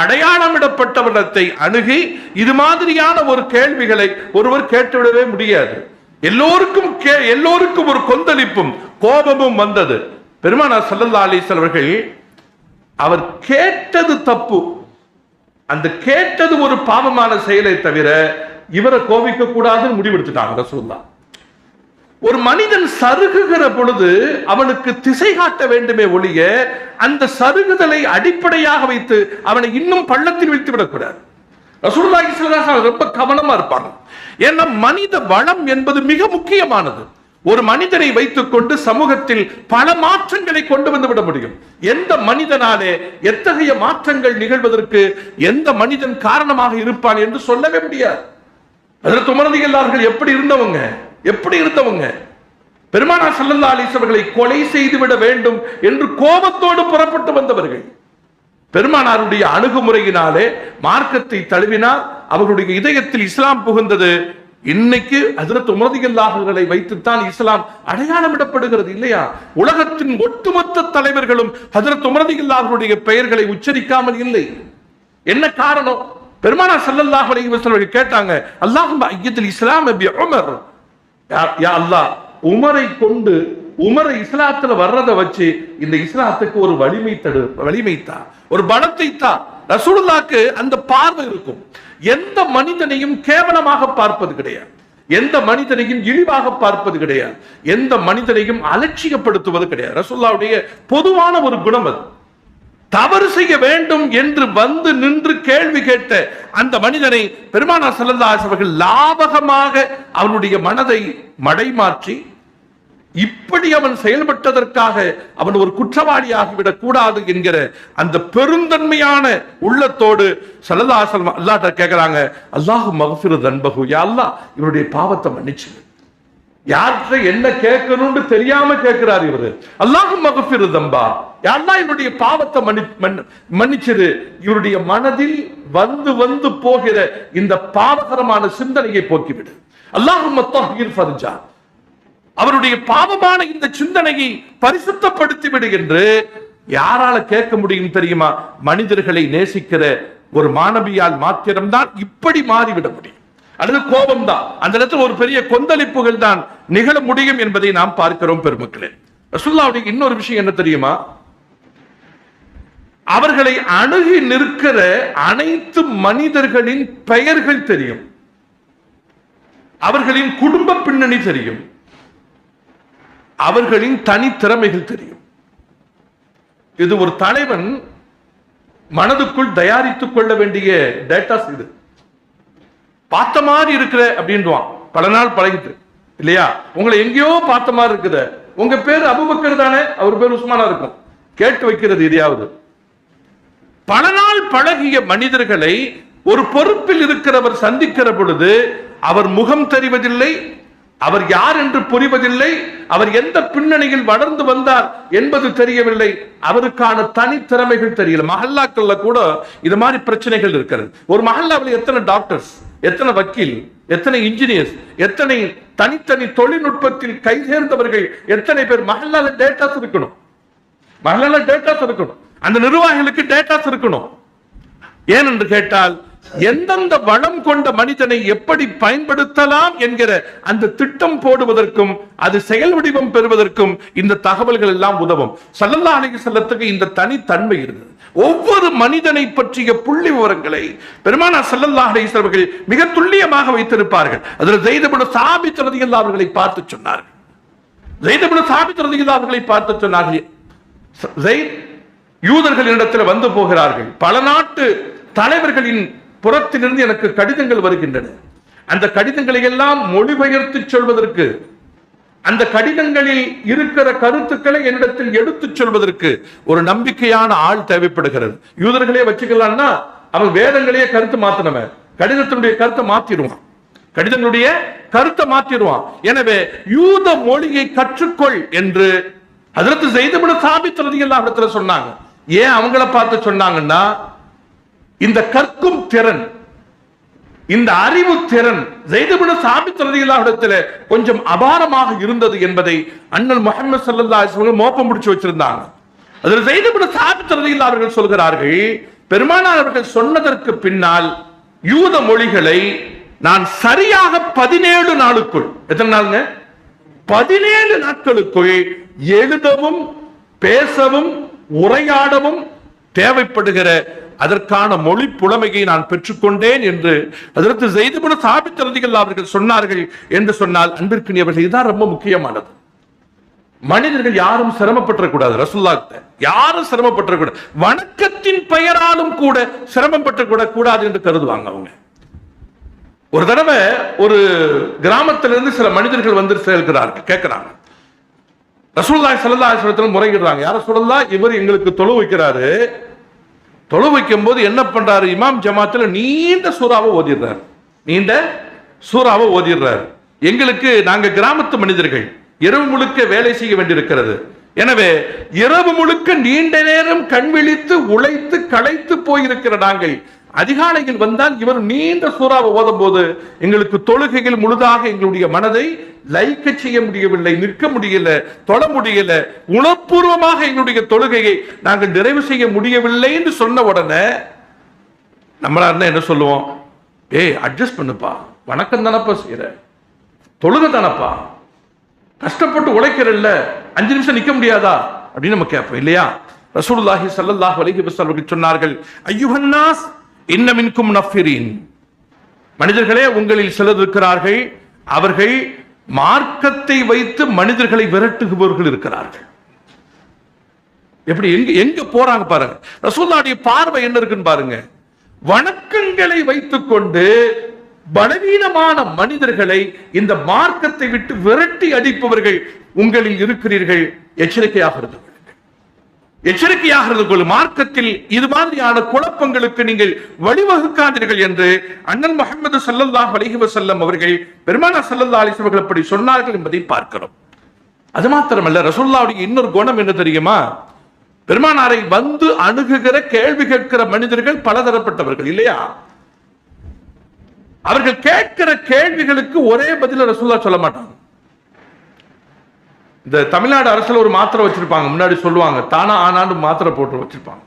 அடையாளமிடப்பட்டவர்களை அணுகி இது மாதிரியான ஒரு கேள்விகளை ஒருவர் கேட்டுவிடவே முடியாது. எல்லோருக்கும் ஒரு கொந்தளிப்பும் கோபமும் வந்தது. பெருமானார் ஸல்லல்லாஹு அலைஹி வஸல்லம் அவர்கள் அவர் கேட்டது தப்பு, அந்த கேட்டது ஒரு பாவமான செயலை தவிர இவரை கோபிக்க கூடாதுன்னு முடிவெடுத்துட்டாங்க ரசூலுல்லாஹ். ஒரு மனிதன் சருகுகிற பொழுது அவனுக்கு திசை காட்ட வேண்டுமே ஒழிய அந்த சருகுதலை அடிப்படையாக வைத்து அவனை இன்னும் பள்ளத்தில் வீழ்த்தி விடக்கூடாது. ரசூலுல்லாஹி ஸல்லல்லாஹு அலைஹி வஸல்லம் ரொம்ப கவனமா இருப்பாங்க. ஏன்னா மனித வளம் என்பது மிக முக்கியமானது. ஒரு மனிதனை வைத்துக் கொண்டு சமூகத்தில் பல மாற்றங்களை கொண்டு வந்து விட முடியும். எந்த மனிதனாலே எத்தகைய மாற்றங்கள் நிகழ்வதற்கு எந்த மனிதன் காரணமாக இருப்பான் என்று சொல்லவே முடியாது. ஹஜ்ரத் உமர் ரலியல்லாஹு அன்ஹு எப்படி இருந்தவங்க பெருமானார் ஸல்லல்லாஹு அலைஹி வஸல்லம் அவர்களை கொலை செய்து விட வேண்டும் என்று கோபத்தோடு புறப்பட்டு வந்தவர்கள். பெருமானாருடைய அணுகுமுறையினாலே மார்க்கத்தை தழுவினார். அவர்களுடைய இதயத்தில் இஸ்லாம் புகுந்தது. இன்னைக்கு ஹஜ்ரத் உமர் ரலியல்லாஹு அன்ஹுவை வைத்துத்தான் இஸ்லாம் அடையாளமிடப்படுகிறது இல்லையா? உலகத்தின் ஒட்டுமொத்த தலைவர்களும் ஹஜ்ரத் உமர் ரலியல்லாஹு அன்ஹுடைய பெயர்களை உச்சரிக்காமல் இல்லை. என்ன காரணம்? பெருமானார் ஸல்லல்லாஹு அலைஹி வஸல்லம் கேட்டாங்க, அல்லாஹும்ம அய்யிதில் இஸ்லாம் பி உமர். யா அல்லாஹ், உமரை கொண்டு உமரை இஸ்லாத்துல வர்றதை வச்சு இந்த இஸ்லாத்துக்கு ஒரு வலிமைத்தா, ஒரு பலத்தை தா. ரசூலுல்லாஹ்க்கு அந்த பார்வை இருக்கும். எந்த மனிதனையும் கேவலமாக பார்ப்பது கிடையாது, எந்த மனிதனையும் இழிவாக பார்ப்பது கிடையாது, எந்த மனிதனையும் அலட்சியப்படுத்துவது கிடையாது. ரசூலுல்லாஹ்வுடைய பொதுவான ஒரு குணம் அது. தவறு செய்ய வேண்டும் என்று வந்து நின்று கேள்வி கேட்ட அந்த மனிதனை பெருமானார் ஸல்லல்லாஹு அலைஹி வஸல்லம் அவர்கள் லாபகமாக அவனுடைய மனதை மடைமாற்றி, இப்படி அவன் செயல்பட்டதற்காக அவன் ஒரு குற்றவாளியாகிவிடக் கூடாது என்கிற அந்த பெருந்தன்மையான உள்ளத்தோடு ஸல்லல்லாஹு அலைஹி வஸல்லம் அல்லாஹ்ட்ட கேட்கிறாங்க, அல்லாஹு மக்ஃபிரு தன்பஹு, யா அல்லாஹ் இவருடைய பாவத்தை மன்னிச்சு. யார்கிட்ட என்ன கேட்கணும்னு தெரியாம கேட்கிறார் இவரு. அல்லாஹு மக்ஃபிரு தம்பா, யா அல்லாஹ் இவருடைய பாவத்தை மன்னிச்சிரு. இவருடைய மனதில் வந்து போகிற இந்த பாவகரமான சிந்தனையை போக்கிவிடு. அல்லாஹும்ம தஹ்ஹிர் ஃபர்ஜா, அவருடைய பாவமான இந்த சிந்தனையை பரிசுத்தப்படுத்தி விடு என்று யாரால கேட்க முடியும் தெரியுமா? மனிதர்களை நேசிக்கிற ஒரு மாணவியால் மாத்திரம்தான் இப்படி மாறிவிட முடியும். அல்லது கோபம் தான், அந்த இடத்துல ஒரு பெரிய கொந்தளிப்புகள் தான் நிகழ முடியும் என்பதை நாம் பார்க்கிறோம் பெருமக்களே. ரசூலுல்லாஹ்வுடைய இன்னொரு விஷயம் என்ன தெரியுமா? அவர்களை அணுகி நிற்கிற அனைத்து மனிதர்களின் பெயர்கள் தெரியும், அவர்களின் குடும்ப பின்னணி தெரியும், அவர்களின் தனித்திறமைகள் தெரியும். இது ஒரு தலைவன் மனதுக்குள் தயாரித்துக் கொள்ள வேண்டிய டேட்டாஸ். இது பார்த்த மாதிரி இருக்கிற அப்படின்றான், பல நாள் பழகிட்டு இல்லையா? உங்களை எங்கேயோ பார்த்த மாதிரி இருக்குது. உங்க பேர் அபூபக்கர் தானே, அவர் பேர் உஸ்மானா இருக்கும். கேட்டு வைக்கிறது எதையாவது. பல நாள் பழகிய மனிதர்களை ஒரு பொறுப்பில் இருக்கிறவர் சந்திக்கிற பொழுது அவர் முகம் தெரிவதில்லை, அவர் யார் என்று புரிவதில்லை, அவர் எந்த பின்னணியில் வளர்ந்து வந்தார் என்பது தெரியவில்லை, அவருக்கான தனித்திறமைகள் தெரியல. மஹல்லாக்கள்ல கூட இது மாதிரி பிரச்சனைகள் இருக்கிறது. ஒரு மஹல்லாவில் எத்தனை டாக்டர்ஸ், எத்தனை வக்கீல், எத்தனை இன்ஜினியர்ஸ், எத்தனை தனித்தனி தொழில்நுட்பத்தில் கை சேர்ந்தவர்கள், எத்தனை பேர். மஹல்லால டேட்டாஸ் இருக்கணும், மஹல்லால டேட்டாஸ் இருக்கணும், அந்த நிர்வாகிகளுக்கு டேட்டாஸ் இருக்கணும். ஏனென்று கேட்டால் எந்தெந்த வளம் கொண்ட மனிதனை எப்படி பயன்படுத்தலாம் என்கிற அந்த திட்டம் போடுவதற்கும் அது செயல் வடிவம் பெறுவதற்கும் இந்த தகவல்கள் எல்லாம் உதவும். ஸல்லல்லாஹு அலைஹி வஸல்லத்துக்கு இந்த தனித்தன்மை இருந்தது. ஒவ்வொரு மனிதனை பற்றிய புள்ளி விவரங்களை பெருமானார் ஸல்லல்லாஹு அலைஹி வஸல்லம் அவர்கள் மிக துல்லியமாக வைத்திருப்பார்கள். அதில் ஸைத் இப்னு சாபித் ரலியல்லாஹு அவர்களை பார்த்து சொன்னார்கள். ஸைத் இப்னு சாபித் ரலியல்லாஹு அவர்களை பார்த்து சொன்னார்கள், ஸைத் யூதர்களிடத்தில் வந்து போகிறார்கள். பல நாட்டு தலைவர்களின் புறத்திலிருந்து எனக்கு கடிதங்கள் வருகின்றன. அந்த கடிதங்களை எல்லாம் மொழிபெயர்த்து சொல்வதற்கு, அந்த கடிதங்களில் இருக்கிற கருத்துக்களை என்னிடத்தில் எடுத்துச் சொல்வதற்கு ஒரு நம்பிக்கையான ஆள் தேவைப்படுகிறது. யூதர்களே வச்சுக்கலாம்னா அவன் வேதங்களையே கருத்து மாத்தினவன், கடிதத்தினுடைய கருத்தை மாத்திடுவான், கடிதங்களுடைய கருத்தை மாத்திடுவான். எனவே யூத மொழியை கற்றுக்கொள் என்று ஹஜ்ரத் ஸைத் இப்னு சாபித் ரலியல்லாஹு அன்ஹு சொன்னாங்க. ஏன் அவங்கள பார்த்து சொன்னாங்கன்னா, இந்த கற்கும் திறன், இந்த அறிவு திறன் ஸைத் இப்னு சாபித் ரலியல்லாஹு அன்ஹு கொஞ்சம் அபாரமாக இருந்தது என்பதை அண்ணல் முஹம்மது ஸல்லல்லாஹு அலைஹி வஸல்லம் மோப்பம் முடிச்சு வச்சிருந்தாங்க. அதில் ஸைத் இப்னு சாபித் ரலியல்லாஹு அவர்கள் சொல்கிறார்கள், பெருமானார் அவர்கள் சொன்னதற்கு பின்னால் யூத மொழிகளை நான் சரியாக 17 நாளுக்குள், எத்தனை நாளுங்க, 17 நாட்களுக்குள் எழுதவும் பேசவும் உரையாடவும் தேவைப்படுகிற அதற்கான மொழி புலமையை நான் பெற்றுக்கொண்டேன் என்று அதற்கு ஸைத் இப்னு சாபித் ரலியல்லாஹு அவர்கள் சொன்னார்கள் என்று சொன்னால், அன்பிற்குரியவர்கள், இதுதான் ரொம்ப முக்கியமானது. மனிதர்கள் யாரும் சிரமப்பட்டக்கூடாது. ரசூலுல்லாஹ் யாரும் சிரமப்பட்டக்கூடாது. வணக்கத்தின் பெயராலும் கூட சிரமப்பட்டக்கூடாது என்று கருதுவாங்க அவங்க. ஒரு தடவை ஒரு கிராமத்திலிருந்து சில மனிதர்கள் வந்து சேர்க்கிறார்கள், கேட்கிறாங்க. ரசூலுல்லாஹி ஸல்லல்லாஹு அலைஹி வஸல்லம் முறையிடுறாங்க, யார சொல்லலாம், இவர் எங்களுக்கு தொழு வைக்கிறாரு. தொழு வைக்கும் போது என்ன பண்றாரு, இமாம் ஜமாத்துல நீண்ட சூறாவை ஓதிடுறாரு. நீண்ட சூறாவை ஓதிடுறாரு. எங்களுக்கு, நாங்க கிராமத்து மனிதர்கள், இரவு முழுக்க வேலை செய்ய வேண்டியிருக்கிறது. எனவே இரவு முழுக்க நீண்ட நேரம் கண் விழித்து உழைத்து களைத்து போயிருக்கிற நாங்கள் அதிகாலையில் வந்தால் இவர் நீண்ட சூறாவை ஓதும் போது எங்களுக்கு தொழுகையில் முழுதாக எங்களுடைய மனதை லைக்க செய்ய முடியவில்லை, நிற்க முடியல, தொழ முடியல, உணர்வுபூர்வமாக எங்களுடைய தொழுகையை நாங்கள் நிறைவு செய்ய முடியவில்லை என்று சொன்ன உடனே நம்மளா இருந்தா என்ன சொல்லுவோம், ஏய் அட்ஜஸ்ட் பண்ணுப்பா, வணக்கம் தானப்பா செய்யற, தொழுகை தானப்பா, கஷ்டப்பட்டு உழைக்கிறல்ல, 5 நிமிஷம் நிக்க முடியாதா அப்படின்னு நம்ம கேட்போம் இல்லையா? ரசூலுல்லாஹி ஸல்லல்லாஹு அலைஹி வஸல்லம் சொன்னார்கள், அய்யுஹன் நாஸ் இன்ன மின்கும் முனஃபிரீன், மனிதர்களே உங்களில் சிலர் இருக்கிறார்கள், அவர்கள் மார்க்கத்தை வைத்து மனிதர்களை விரட்டுபவர்கள் இருக்கிறார்கள். எப்படி எங்க போறாங்க பாருங்க. ரசூலுல்லாஹ்வுடைய பார்வை என்ன இருக்குன்னு பாருங்க. வணக்கங்களை வைத்துக் கொண்டு பலவீனமான மனிதர்களை இந்த மார்க்கத்தை விட்டு விரட்டி அடிப்பவர்கள் உங்களில் இருக்கிறீர்கள், எச்சரிக்கையாக இருந்து எச்சரிக்கையாக இருந்து கொள்ளும். மார்க்கத்தில் இது மாதிரியான குழப்பங்களுக்கு நீங்கள் வழிவகுக்காதீர்கள் என்று அண்ணல் முஹம்மது ஸல்லல்லாஹு அலைஹி வஸல்லம் அவர்கள், பெருமானார் ஸல்லல்லாஹு அலைஹி வஸல்லம் அவர்கள் அப்படி சொன்னார்கள் என்பதை பார்க்கிறோம். அது மாத்திரமல்ல, ரசூலுல்லாஹ்வுடைய இன்னொரு குணம் என்ன தெரியுமா? பெருமானாரை வந்து அணுகுகிற கேள்வி கேட்கிற மனிதர்கள் பலதரப்பட்டவர்கள் இல்லையா? அவர்கள் கேட்கிற கேள்விகளுக்கு ஒரே பதில ரசூலுல்லாஹ் சொல்ல மாட்டாங்க. இந்த தமிழ்நாடு அரசுல ஒரு மாத்திரை வச்சிருப்பாங்க, முன்னாடி சொல்லுவாங்க, தானா ஆனாண்டு மாத்திரை போட்டு வச்சிருப்பாங்க.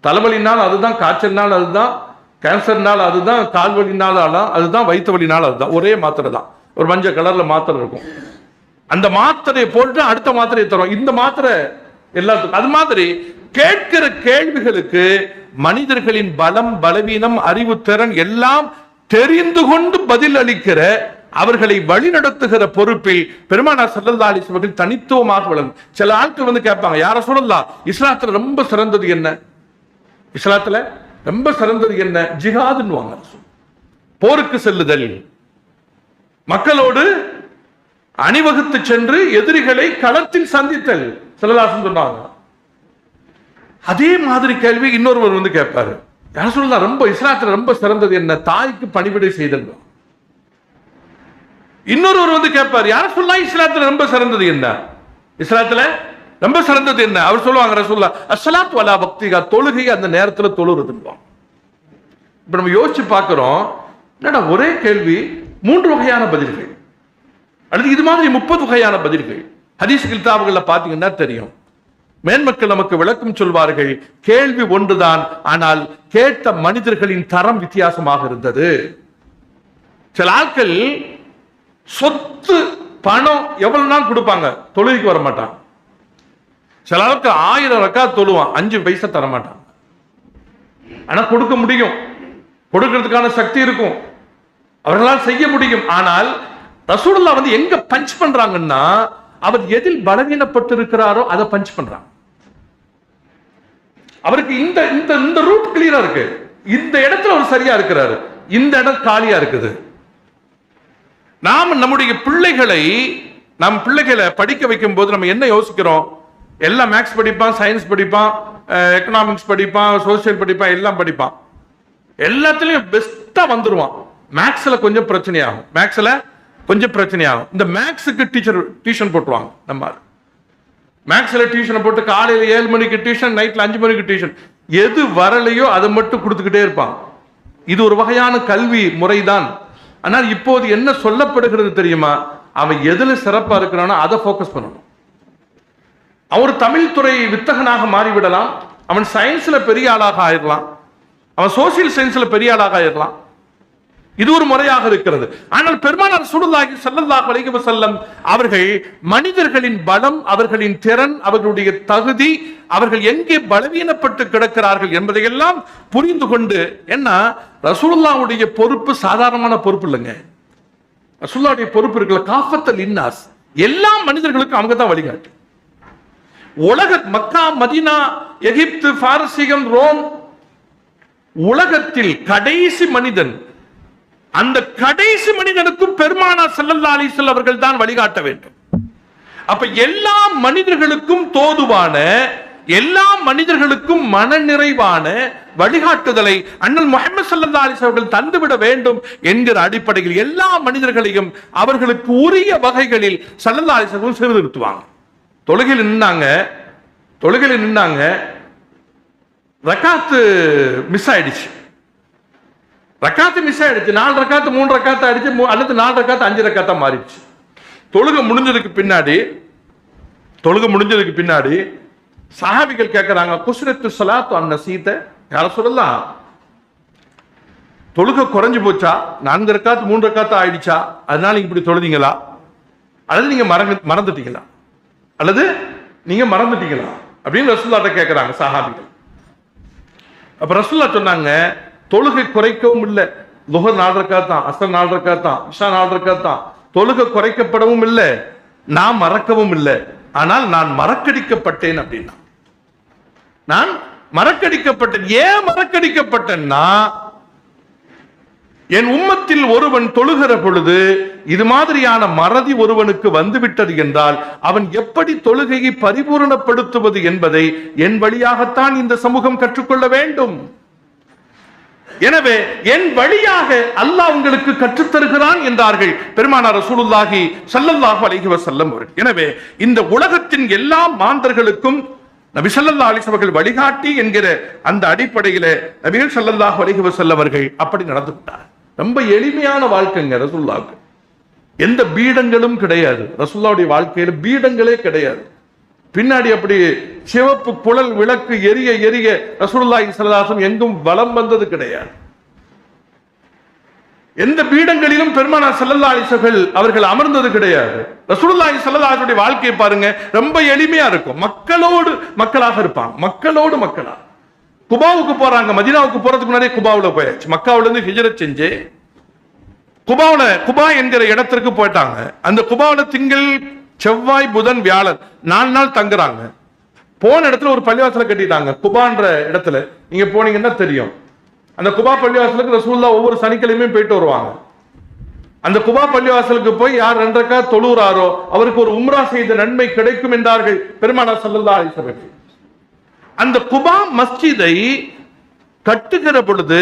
தலைவலினால் அதுதான், காய்ச்சல்னால் அதுதான், கேன்சர்னால் அதுதான், கால்வலினால் அதுதான், வயிற்று வலினால் அதுதான், ஒரே மாத்திரை தான். ஒரு மஞ்சள் கலர்ல மாத்திரை இருக்கும். அந்த மாத்திரையை போட்டு அடுத்த மாத்திரையை தரும். இந்த மாத்திரை எல்லாத்துக்கும். அது மாதிரி கேட்கிற கேள்விகளுக்கு மனிதர்களின் பலம், பலவீனம், அறிவு திறன் எல்லாம் தெரிந்து கொண்டு பதில் அளிக்கிற, அவர்களை வழிநடத்துகிற பொறுப்பில் பெருமானார் ஸல்லல்லாஹு அலைஹி வஸல்லம் அவர்கள் தனித்துவமாக விளங்கும். சில ஆட்கள் வந்து கேட்பாங்க, யார சொல்லலாம், இஸ்லாத்துல ரொம்ப சிறந்தது என்ன, இஸ்லாத்துல ரொம்ப சிறந்தது என்ன? ஜிஹாதுன்னுவாங்க. போருக்கு செல்லுதல், மக்களோடு அணிவகுத்து சென்று எதிரிகளை களத்தில் சந்தித்தல் ஸல்லல்லாஹு சொன்னாங்க. அதே மாதிரி கேள்வி இன்னொருவர் வந்து கேட்பாரு, யார சொல்லலாம், ரொம்ப இஸ்லாத்துல ரொம்ப சிறந்தது என்ன? தாய்க்கு பணிவிடை செய்தல். இன்னொருவர் வந்து கேட்பார், யார சொல்லலாம், இஸ்லாத்துல ரொம்ப சிறந்தது என்ன? இஸ்லாத்துல ரொம்ப சிறந்தது என்ன? அவர் சொல்லுவாங்க, ரசூலுல்லாஹ் அஸ்ஸலாத்து வலா வக்திஹா, தொழுகை அந்த நேரத்துல தொழுறதுன்னுவாங்க. இப்ப நம்ம யோசிச்சு பார்க்கிறோம், என்னடா ஒரே கேள்வி 3 வகையான பதில்கள், அல்லது இது மாதிரி 30 வகையான பதில்கள். ஹதீஸ் கிதாபுகள்ல பாத்தீங்கன்னா தெரியும். மேன்மக்கள் நமக்கு விளக்கம் சொல்வார்கள், கேள்வி ஒன்றுதான், ஆனால் கேட்ட மனிதர்களின் தரம் வித்தியாசமாக இருந்தது. சில ஆட்கள் சொத்து பணம் எவ்வளவு நாள் கொடுப்பாங்க, தொழுகைக்கு வர மாட்டாங்க. சில ஆளுக்கு 1000 ரக்காத் தொழுவான், 5 பைசா தர மாட்டாங்க. ஆனா கொடுக்க முடியும், கொடுக்கிறதுக்கான சக்தி இருக்கும், அவர்களால் செய்ய முடியும். ஆனால் ரசூலுல்லாஹ் வந்து எங்க பஞ்ச் பண்றாங்கன்னா, அவர் எதில் பலவீனப்பட்டு இருக்கிறாரோ அதை பஞ்ச் பண்றாங்க. அவருக்கு இந்த இந்த ரூட் கிளியரா இருக்கு, இந்த இடத்துல அவர் சரியா இருக்கிறாரு, இந்த இடம் காலியா இருக்குது. நாம் நம்முடைய பிள்ளைகளை படிக்க வைக்கும் போது நம்ம என்ன யோசிக்கிறோம்? எல்லாம் மேக்ஸ் படிப்பான், சயின்ஸ் படிப்பான், எக்கனாமிக்ஸ் படிப்பான், சோசியல் படிப்பான், எல்லாம் படிப்பான், எல்லாத்துலயும் பெஸ்டா வந்துருவான். மேக்ஸ்ல கொஞ்சம் பிரச்சனையாகும். இந்த மேக்ஸுக்கு டியூஷன் போட்டுருவாங்க. நம்ம மேக்ஸ்ல டியூஷனை போட்டு காலையில 7 மணிக்கு டியூஷன், நைட்ல 5 மணிக்கு டியூஷன், எது வரலையோ அதை மட்டும் கொடுத்துக்கிட்டே இருப்பான். இது ஒரு வகையான கல்வி முறைதான். ஆனால் இப்போது என்ன சொல்லப்படுகிறது தெரியுமா? அவன் எதுல சிறப்பா இருக்கிறானோ அதை போக்கஸ் பண்ணணும். அவர் தமிழ் துறை வித்தகனாக மாறிவிடலாம், அவன் சயின்ஸ்ல பெரிய ஆளாக ஆயிடலாம், அவன் சோசியல் சயின்ஸ்ல பெரிய ஆளாக ஆயிடலாம். இது ஒரு முறையாக இருக்கிறது. ஆனால் பெருமானார் ரசூலுல்லாஹி ஸல்லல்லாஹு அலைஹி வஸல்லம் அவர்கள் மனிதர்களின் பலம், அவர்களின் திறன், அவர்களுடைய தகுதி, அவர்கள் எங்கே பலவீனப்பட்டு கிடக்கிறார்கள் என்பதையெல்லாம் புரிந்து கொண்டு, என்ன ரசூலுல்லாஹ்வுடைய பொறுப்பு சாதாரணமான பொறுப்பு இல்லைங்க. ரசூலுல்லாஹ்வுடைய பொறுப்பு இருக்குல்ல, காஃபத்தல் இன்னாஸ், எல்லா மனிதர்களுக்கும் அவங்க தான் வழிகாட்டு. உலக மக்கா, மதீனா, எகிப்து, பாரசீகம், ரோம், உலகத்தில் கடைசி மனிதன், அந்த கடைசி மனிதனுக்கும் பெருமானார் ஸல்லல்லாஹு அலைஹி வஸல்லம் அவர்கள் தான் வழிகாட்ட வேண்டும். அப்ப எல்லா மனிதர்களுக்கும் தோதுவான, எல்லா மனிதர்களுக்கும் மனநிறைவான வழிகாட்டுதலை அண்ணல் முஹம்மது ஸல்லல்லாஹு அலைஹி வஸல்லம் அவர்கள் தந்துவிட வேண்டும் என்கிற அடிப்படையில் எல்லா மனிதர்களையும் அவர்களுக்கு உரிய வகைகளில் ஸல்லல்லாஹு அலைஹி வஸல்லம் சீர்திருத்துவாங்க. தொழுகையில் நின்னாங்க, ரக்காத்து மிஸ் ஆயிடுச்சு. 4 ரக்காத்து 3 ரக்காத்து அடிச்சு, அல்லது 4 ரக்காத்து 5 ரக்காத்தா மாறிடுச்சு. தொழுகை முடிஞ்சதுக்கு பின்னாடி சஹாபிகள் கேட்கிறாங்க, குஸ்ரத்து ஸலாத்து அன் நஸீத, யார சொல்லலாம், தொழுகை குறைஞ்சு போச்சா, 4 ரக்காத்து 3 ரக்காத்தா ஆயிடுச்சா, அதனால நீங்க இப்படி தொழுதீங்களா, அல்லது நீங்க மறந்துட்டீங்களா அப்படின்னு ரசூலுல்லாஹ்ட்ட கேட்கிறாங்க சஹாபிகள். அப்ப ரசூலுல்லாஹ் சொன்னாங்க, தொழுகை குறைக்கவும் இல்லை, லுஹர் 4 ரக்காத் தான், அஸ்ர் 4 ரக்காத் தான், இஷா 4 ரக்காத் தான், தொழுகை குறைக்கப்படவும் இல்லை, நான் மறக்கவும் இல்லை, ஆனால் நான் மறக்கடிக்கப்பட்டேன் அப்படின்னா. நான் மறக்கடிக்கப்பட்டேன். ஏன் மறக்கடிக்கப்பட்டேன்னா, என் உம்மத்தில் ஒருவன் தொழுகிற பொழுது இது மாதிரியான மறதி ஒருவனுக்கு வந்துவிட்டது என்றால் அவன் எப்படி தொழுகையை பரிபூரணப்படுத்துவது என்பதை என் வழியாகத்தான் இந்த சமூகம் கற்றுக்கொள்ள வேண்டும். எனவே என் வழியாக அல்லாஹ் உங்களுக்கு கற்றுத்தருகிறான் என்றார்கள் பெருமானார் ரசூலுல்லாஹி ஸல்லல்லாஹு அலைஹி வஸல்லம் அவர்கள். எனவே இந்த உலகத்தின் எல்லா மாந்தர்களுக்கும் நபி ஸல்லல்லாஹு அலைஹி வஸல்லம் அவர்கள் வழிகாட்டி என்கிற அந்த அடிப்படையில நபிகள் ஸல்லல்லாஹு அலைஹி வஸல்லம் அவர்கள் அப்படி நடந்து விட்டார். ரொம்ப எளிமையான வாழ்க்கைங்க ரசூலுல்லாஹ்வுக்கு. எந்த பீடங்களும் கிடையாது. ரசூலுல்லாஹ்வுடைய வாழ்க்கையில பீடங்களே கிடையாது. பின்னாடி அப்படி சிவப்பு புழல் விளக்கு எரிய எரிய ரசூலுல்லாஹி ஸல்லல்லாஹு அலைஹி வஸல்லம் எங்கும் வலம் வந்தது கிடையாது. எந்த பீடங்களிலும் பெருமானார் ஸல்லல்லாஹு அலைஹி வஸல்லம் அவர்கள் அமர்ந்தது கிடையாது. ரசூலுல்லாஹி ஸல்லல்லாஹு அலைஹி வஸல்லம் வாழ்க்கையை பாருங்க, ரொம்ப எளிமையா இருக்கும். மக்களோடு மக்களாக இருப்பாங்க, மக்களோடு மக்களா. குபாவுக்கு போறாங்க, மதீனாவுக்கு போறதுக்கு முன்னாடியே குபாவுல போயாச்சு. மக்காவுல இருந்து ஹிஜ்ரத் செஞ்சு குபா என்கிற இடத்திற்கு போயிட்டாங்க. அந்த குபாவுல திங்கள், செவ்வாய், புதன், வியாழன் 4 நாள் தங்குறாங்க. போன இடத்துல ஒரு பள்ளிவாசலை கட்டிட்டாங்க. குபான்ற இடத்துல நீங்க போனீங்கன்னா தெரியும். அந்த குபா பள்ளிவாசலுக்கு ரசூலுல்லாஹ் ஒவ்வொரு சனிக்கிழமையும் போயிட்டு வருவாங்க. அந்த குபா பள்ளிவாசலுக்கு போய் யார் 2 ரக்காத் தொழுகிறாரோ அவருக்கு ஒரு உம்ரா செய்த நன்மை கிடைக்கும் என்றார்கள் பெருமானார் ஸல்லல்லாஹு அலைஹி வஸல்லம். அந்த குபா மஸ்ஜிதை கட்டுகிற பொழுது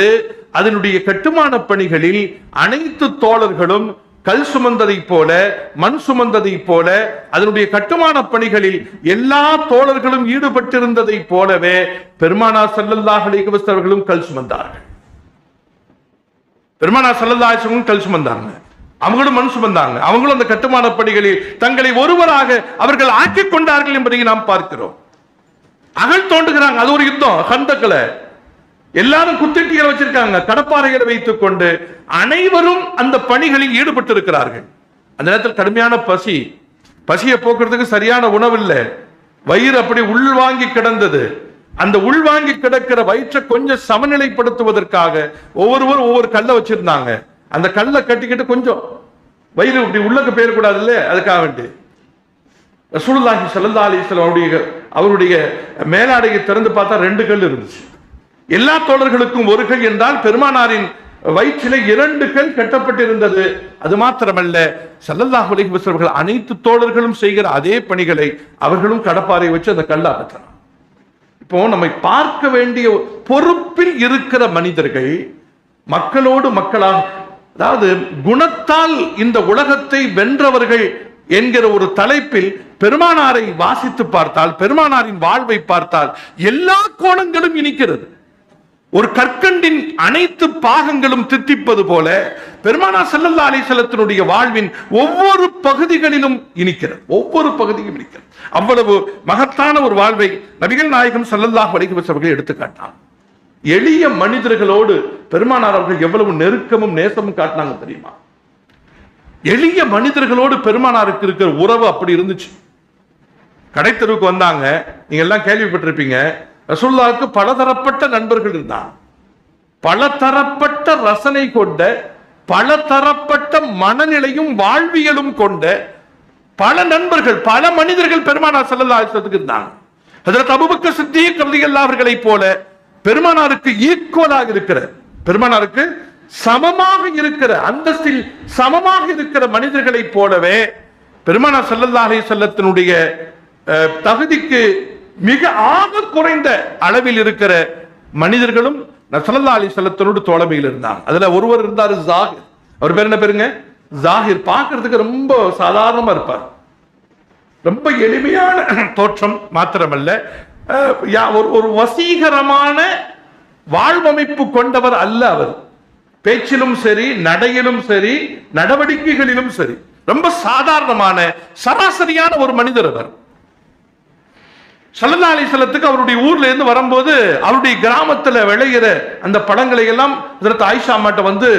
அதனுடைய கட்டுமான பணிகளில் அனைத்து தோழர்களும் கல் சுமந்ததை போல, மண் சுமந்ததை போல, அதனுடைய கட்டுமான பணிகளில் எல்லா தோழர்களும் ஈடுபட்டிருந்ததை போலவே பெருமானார் ஸல்லல்லாஹு அலைஹி வஸல்லம் அவர்களும் கல் சுமந்தார்கள். பெருமானார் ஸல்லல்லாஹு அலைஹி வஸல்லம் கல் சுமந்தாங்க, அவங்களும் மண் சுமந்தாங்க. அவங்களும் அந்த கட்டுமான பணிகளில் தங்களை ஒருவராக அவர்கள் ஆக்கிக் கொண்டார்கள் என்பதை நாம் பார்க்கிறோம். அகழ் தோண்டுகிறாங்க, அது ஒரு யுத்தம். கந்தக்கள எல்லாரும் குத்திட்டிகளை வச்சிருக்காங்க, கடப்பாறைகளை வைத்துக் கொண்டு அனைவரும் அந்த பணிகளில் ஈடுபட்டு இருக்கிறார்கள். அந்த நேரத்தில் கடுமையான பசியை போக்குறதுக்கு சரியான உணவு இல்லை, வயிறு அப்படி உள்வாங்கி கிடந்தது. அந்த உள்வாங்கி கிடக்கிற வயிற்றை கொஞ்சம் சமநிலைப்படுத்துவதற்காக ஒவ்வொருவரும் ஒவ்வொரு கல்லை வச்சிருந்தாங்க. அந்த கல்லை கட்டிக்கிட்டு கொஞ்சம் வயிறு இப்படி உள்ளக்கு போயிடக்கூடாது இல்லை, அதுக்காக வேண்டி ரசூலுல்லாஹி ஸல்லல்லாஹு அலைஹி வஸல்லம் அவருடைய மேலாடையை திறந்து பார்த்தா 2 கல் இருந்துச்சு. எல்லா தோழர்களுக்கும் 1 கல் என்றால் பெருமானாரின் வயிற்றிலே 2 கல் கட்டப்பட்டிருந்தது. அது மாத்திரமல்ல, ஸல்லல்லாஹு அலைஹி வஸல்லம் அவர்கள் அனைத்து தோழர்களும் செய்கிற அதே பணிகளை அவர்களும் கடப்பாறை வச்சு அந்த கல்லை அகற்றினார். இப்போ நம்மை பார்க்க வேண்டிய பொறுப்பில் இருக்கிற மனிதர்கள் மக்களோடு மக்களாக, அதாவது குணத்தால் இந்த உலகத்தை வென்றவர்கள் என்கிற ஒரு தலைப்பில் பெருமானாரை வாசித்து பார்த்தால், பெருமானாரின் வாழ்வை பார்த்தால் எல்லா கோணங்களும் இனிக்கிறது. ஒரு கற்கண்டின் அனைத்து பாகங்களும் தித்திப்பது போல பெருமானார் ஸல்லல்லாஹு அலைஹி வஸல்லத்தினுடைய வாழ்வின் ஒவ்வொரு பகுதிகளிலும் இனிக்கிறது, ஒவ்வொரு பகுதியும் இனிக்கிறது. அவ்வளவு மகத்தான ஒரு வாழ்வை நபிகள் நாயகம் ஸல்லல்லாஹு அலைஹி வஸல்லம் அவர்கள் எடுத்துக்காட்டாங்க. எளிய மனிதர்களோடு பெருமானார் அவர்கள் எவ்வளவு நெருக்கமும் நேசமும் காட்டினாங்க தெரியுமா? எளிய மனிதர்களோடு பெருமானாருக்கு இருக்கிற உறவு அப்படி இருந்துச்சு. கடைத்தெருவுக்கு வந்தாங்க, நீங்க எல்லாம் கேள்விப்பட்டிருப்பீங்க, ரசூலுல்லாஹ்வுக்கு பலதரப்பட்ட நண்பர்கள் இருந்தாங்க. பலதரப்பட்ட ரசனை கொண்ட, பலதரப்பட்ட மனநிலையும் வாழ்வியலும் கொண்ட பல நண்பர்கள், பல மனிதர்கள் பெருமானார் ஸல்லல்லாஹு அலைஹி வஸல்லத்துக்கு இருந்தாங்க. ஹஜ்ரத் அபூபக்கர் சித்தீக் ரலியல்லாஹு அவர்களைப் போல பெருமானாருக்கு ஈக்குவலாக இருக்கிற, பெருமானாருக்கு சமமாக இருக்கிற, அந்தஸ்தில் சமமாக இருக்கிற மனிதர்களைப் போலவே பெருமானார் ஸல்லல்லாஹு அலைஹி வஸல்லத்தினுடைய தகுதிக்கு மிக ஆக குறைந்த அளவில் இருக்கிற மனிதர்களும் ஸல்லல்லாஹு அலைஹி வஸல்லத்தோடு தோழமையில் இருந்தாங்க. அதுல ஒருவர் இருந்தார், ஜாகிர். அவர் பேர் என்ன பேருங்க? ஜாகிர். பார்க்கிறதுக்கு ரொம்ப சாதாரணமா இருப்பார், ரொம்ப எளிமையான தோற்றம் மாத்திரமல்ல, ஒரு வசீகரமான வாழ்வமைப்பு கொண்டவர் அல்ல அவர். பேச்சிலும் சரி, நடையிலும் சரி, நடவடிக்கைகளிலும் சரி, ரொம்ப சாதாரணமான சராசரியான ஒரு மனிதர் அவர். ஸல்லல்லாஹு அலைஹி வஸல்லத்துக்கு அவருடைய ஊர்ல இருந்து வரும்போது அவருடைய கிராமத்துல விளைகிற அந்த பழங்களை எல்லாம் ஹஜ்ரத் ஆயிஷா அம்மாட்ட வந்து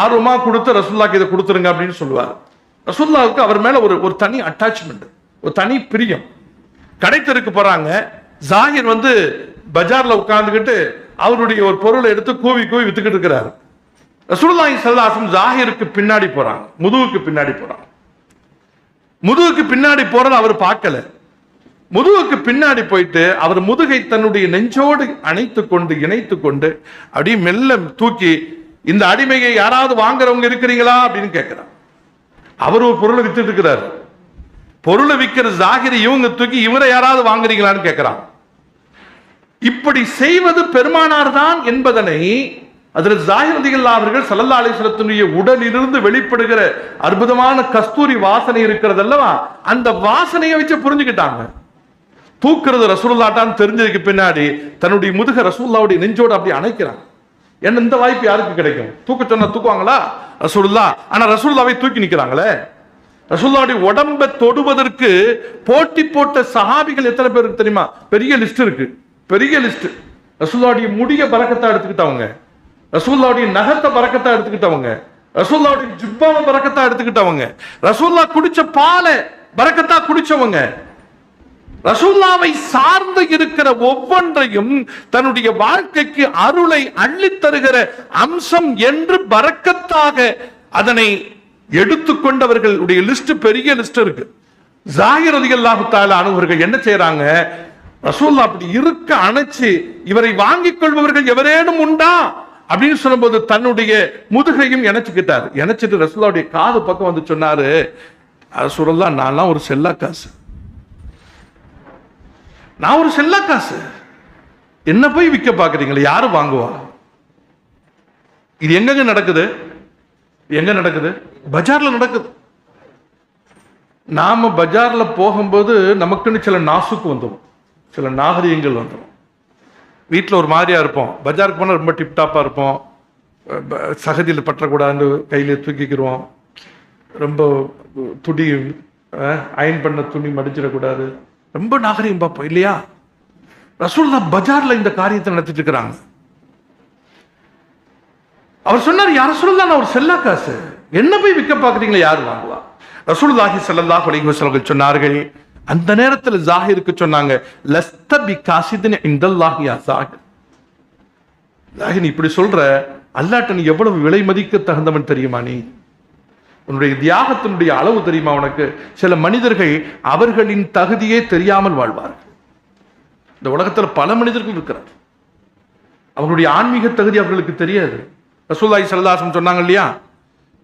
ஆர்வமா கொடுத்து ரசூலுல்லாஹ்க்கு இதை கொடுத்துருங்க அப்படின்னு சொல்லுவார். ரசூலுல்லாஹ்வுக்கு அவர் மேல ஒரு தனி அட்டாச்மெண்ட், ஒரு தனி பிரியம். கடைத்தெருக்கு போறாங்க, ஜாகிர் வந்து பஜார்ல உட்கார்ந்துகிட்டு அவருடைய ஒரு பொருளை எடுத்து கூவி கூவி வித்துக்கிட்டு இருக்கிறாரு. ரசூலுல்லாஹி ஸல்லல்லாஹு அலைஹி வஸல்லம் ஜாகிருக்கு பின்னாடி போறாங்க, முதுகுக்கு பின்னாடி போறாங்க. முதுகுக்கு பின்னாடி போறத அவர் பார்க்கல. முதுகுக்கு பின்னாடி போயிட்டு அவர் முதுகை தன்னுடைய நெஞ்சோடு அணைத்துக் கொண்டு இணைத்துக் கொண்டு அப்படியே மெல்ல தூக்கி, இந்த அடிமையை யாராவது வாங்குறவங்க இருக்கிறீங்களா அப்படின்னு கேட்கிறார். அவர் ஒரு பொருளை வித்துட்டு இருக்கிறார். பொருளை விற்கிற ஜாகிரி இவங்க தூக்கி இவரை யாராவது வாங்குறீங்களான்னு கேட்கிறான். இப்படி செய்வது பெருமானார் தான் என்பதனை அதில் ஜாகிர் ரலியல்லாஹு அவர்கள் ஸல்லல்லாஹு அலைஹி வஸல்லத்துடைய உடலிலிருந்து வெளிப்படுகிற அற்புதமான கஸ்தூரி வாசனை இருக்கிறது அல்லவா, அந்த வாசனையை வச்சு புரிஞ்சுக்கிட்டாங்க. தூக்குறது ரசூலுல்லாஹ்தான் தெரிஞ்சதுக்கு பின்னாடி தன்னுடைய முதுக ரசூலுல்லாஹ்வுடைய நெஞ்சோடு அப்படி அணைக்கிறாங்க. ஏன்னா இந்த வாய்ப்பு யாருக்கு கிடைக்கும்? தூக்க சொன்னா தூக்குவாங்களா ரசூலுல்லாஹ்? ஆனா ரசூலுல்லாஹ்வை தூக்கி நிக்கிறாங்களே. ரசூலுல்லாஹ்வுடைய உடம்பை தொடுவதற்கு போட்டி போட்ட சஹாபிகள் எத்தனை பேர் இருக்கு தெரியுமா? பெரிய லிஸ்ட் இருக்கு, பெரிய லிஸ்ட். ரசூலுல்லாஹ்வுடைய முடிய பரக்கத்தா எடுத்துக்கிட்டவங்க, ரசூலுல்லாஹ்வுடைய நகத்தை பரக்கத்தா எடுத்துக்கிட்டவங்க, ரசூலுல்லாஹ்வுடைய ஜுப்பாவை பரக்கத்தா எடுத்துக்கிட்டவங்க, ரசூலுல்லாஹ் குடிச்ச பாலை பரக்கத்தா குடிச்சவங்க, ரசூலுல்லாஹ்வை சார்ந்து இருக்கிற ஒவ்வொன்றையும் தன்னுடைய வாழ்க்கைக்கு அருளை அள்ளித் தருகிற அம்சம் என்று பரக்கத்தாக அதனை எடுத்துக்கொண்டவர்களுடைய லிஸ்ட் பெரிய லிஸ்ட் இருக்கு. ஜாகிர் ரலியல்லாஹு தஆலா அன்ஹு என்ன செய்யறாங்க? ரசூலுல்லாஹ் அப்படி இருக்க அணைச்சு இவரை வாங்கிக் கொள்பவர்கள் எவரேனும் உண்டா அப்படின்னு சொல்லும்போது தன்னுடைய முதுகையும் இணைச்சுக்கிட்டார். இணைச்சிட்டு ரசூலுல்லாஹ்வுடைய காது பக்கம் வந்து சொன்னாரு, ரசூலுல்லாஹ் நான்லாம் ஒரு செல்லா காசு, நான் ஒரு செல்லா காசு, என்ன போய் விற்க பாக்குறீங்களா? யாரு வாங்குவா? இது எங்க நடக்குது? எங்க நடக்குது? பஜார்ல நடக்குது. நாம பஜார்ல போகும்போது நமக்குன்னு சில நாசுக்கு வந்துடும், சில நாகரிகங்கள் வந்துடும். வீட்டில் ஒரு மாதிரியா இருப்போம், பஜாருக்கு போனால் ரொம்ப டிப்டாப்பா இருப்போம், சகதியில் பற்றக்கூடாதுன்னு கையில தூக்கிக்கிறோம், ரொம்ப துணி அயன் பண்ண துணி மடிச்சிடக்கூடாது, ரொம்ப நாகரிகம் பார்ப்போம் இல்லையா? ரசூலுல்லாஹ் பஜார்ல இந்த காரியத்தை நடத்திட்டு இருக்கிறாங்க. அவர் சொன்னார், யார் ரசூலுல்லாஹ் நான் ஒரு செல்லா காசு, என்ன போய் விற்க பார்க்குறீங்களா? யார் வாங்குவா? ரசூலுல்லாஹி ஸல்லல்லாஹு அலைஹி வஸல்லம் சொன்னார்கள். அந்த நேரத்தில் ஜாகிருக்கு சொன்னாங்க, லஸ்த பிகாசிதின் இன்தல்லாஹி யா ஜாகிர். ஜாகிர் நீ இப்படி சொல்ற, அல்லாஹ்ட்ட நீ எவ்வளவு விலை மதிக்க தகுந்தவன் தெரியுமா? நீ உன்னுடைய தியாகத்தினுடைய அளவு தெரியுமா உனக்கு? சில மனிதர்கள் அவர்களின் தகுதியே தெரியாமல் வாழ்வார்கள். இந்த உலகத்தில் பல மனிதர்கள் இருக்கிறார், அவர்களுடைய ஆன்மீக தகுதி அவர்களுக்கு தெரியாது. ரசூலுல்லாஹி ஸல்லல்லாஹு அலைஹி வஸல்லம் சொன்னாங்க இல்லையா,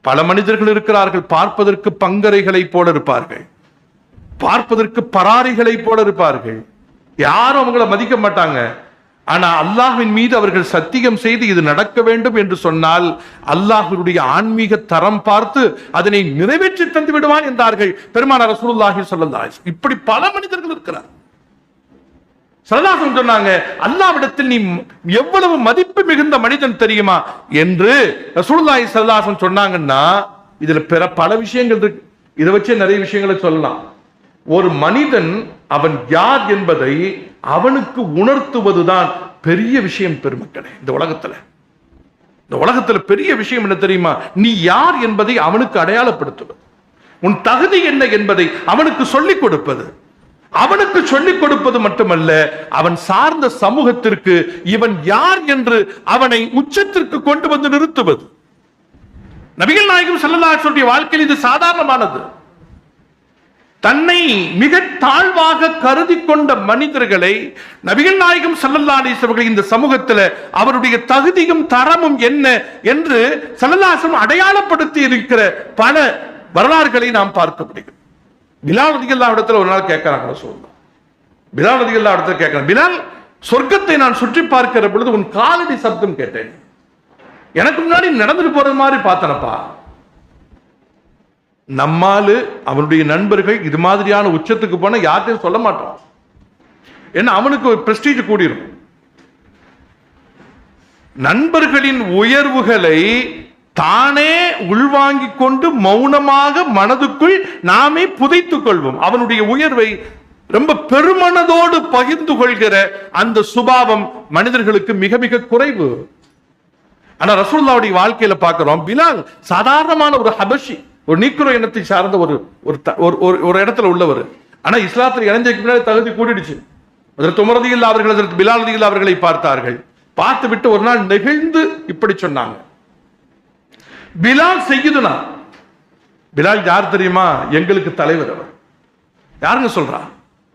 பல மனிதர்கள் இருக்கிறார்கள், பார்ப்பதற்கு பங்கரைகளை போல இருப்பார்கள், பார்ப்பதற்கு பராரிகளை போல இருப்பார்கள், யாரும் அவங்கள மதிக்க மாட்டாங்க. ஆனா அல்லாஹ்வின் மீது அவர்கள் சத்தியம் செய்து இது நடக்க வேண்டும் என்று சொன்னால் அல்லாஹ்வுடைய ஆன்மீக தரம் பார்த்து அதனை நிறைவேற்றி தந்து விடுவான் என்றார்கள் பெருமானார் ரசூலுல்லாஹி ஸல்லல்லாஹு அலைஹி வஸல்லம். இப்படி பல மனிதர்கள் இருக்கிறார். ஸல்லல்லாஹு சொன்னாங்க, அல்லாஹ்விடத்தில் நீ எவ்வளவு மதிப்பு மிகுந்த மனிதன் தெரியுமா என்று ரசூலுல்லாஹி ஸல்லல்லாஹு அலைஹி சொன்னாங்கன்னா, இதுல பல விஷயங்கள் இருக்கு. இதை வச்சு நிறைய விஷயங்களை சொல்லலாம். ஒரு மனிதன் அவன் யார் என்பதை அவனுக்கு உணர்த்துவதுதான் பெரிய விஷயம் பெருமக்களே. இந்த உலகத்துல பெரிய விஷயம் என்ன தெரியுமா? நீ யார் என்பதை அவனுக்கு அடையாளப்படுத்துவது, உன் தகுதி என்ன என்பதை அவனுக்கு சொல்லிக் கொடுப்பது. அவனுக்கு சொல்லிக் கொடுப்பது மட்டுமல்ல, அவன் சார்ந்த சமூகத்திற்கு இவன் யார் என்று அவனை உச்சத்திற்கு கொண்டு வந்து நிறுத்துவது. நபிகள் நாயகம் ஸல்லல்லாஹு அலைஹி வஸல்லம் வாழ்க்கையில் இது சாதாரணமானது. தன்னை மிக தாழ்வாக கருதி கொண்ட மனிதர்களை நபிகள் நாயகம் ஸல்லல்லாஹு அலைஹி வஸல்லம் இந்த சமூகத்தில் அவருடைய தகுதியும் தரமும் என்ன என்று ஸல்லல்லாஹு அலைஹி வஸல்லம் அடையாளப்படுத்தி இருக்கிற பல வரலாறுகளை நாம் பார்க்க முடியும். பிலால் ரலியல்லாஹு இடத்துல ஒரு நாள் கேட்கிறாங்க ரசூலுல்லாஹ். பிலால் ரலியல்லாஹு இடத்துல கேட்கிறாங்க, பிலால், சொர்க்கத்தை நான் சுற்றி பார்க்கிற பொழுது உன் காலடி சப்தம் கேட்டேன், எனக்கு முன்னாடி நடந்துட்டு போறது மாதிரி பார்த்தனப்பா. நம்மாலு அவனுடைய நண்பர்கள் இது மாதிரியான உச்சத்துக்கு போன யார்கிட்டையும் சொல்ல மாட்டான். ஏன்னா அவனுக்கு ஒரு பிரஸ்டீஜ் கூடிரும். நண்பர்களின் உயர்வுகளை தானே உள்வாங்கிக் கொண்டு மௌனமாக மனதுக்குள் நாமே புதைத்துக் கொள்வோம். அவனுடைய உயர்வை ரொம்ப பெருமனதோடு பகிர்ந்து கொள்கிற அந்த சுபாவம் மனிதர்களுக்கு மிக மிக குறைவு. ஆனா ரசூலுல்லாஹ்வுடைய வாழ்க்கையில பார்க்கிறோம், பிலால் சாதாரணமான ஒரு ஹபஷி, ஒரு நீக்ரோ இனத்தை சார்ந்த ஒரு இடத்துல உள்ளவர். ஆனா இஸ்லாத்தில் இணைஞ்சதுக்கு முன்னாடி தகுதி கூடிடுச்சு. அதற்கு உமர் ரலியல்லாஹு அவர்கள் அதற்கு பிலால் ரலியல்லாஹு அவர்களை பார்த்தார்கள். பார்த்து விட்டு ஒரு நாள் நெகிழ்ந்து இப்படி சொன்னாங்க, பிலால் சையதுனா. பிலால் யார் தெரியுமா? எங்களுக்கு தலைவர். அவர் யாருங்க சொல்றா?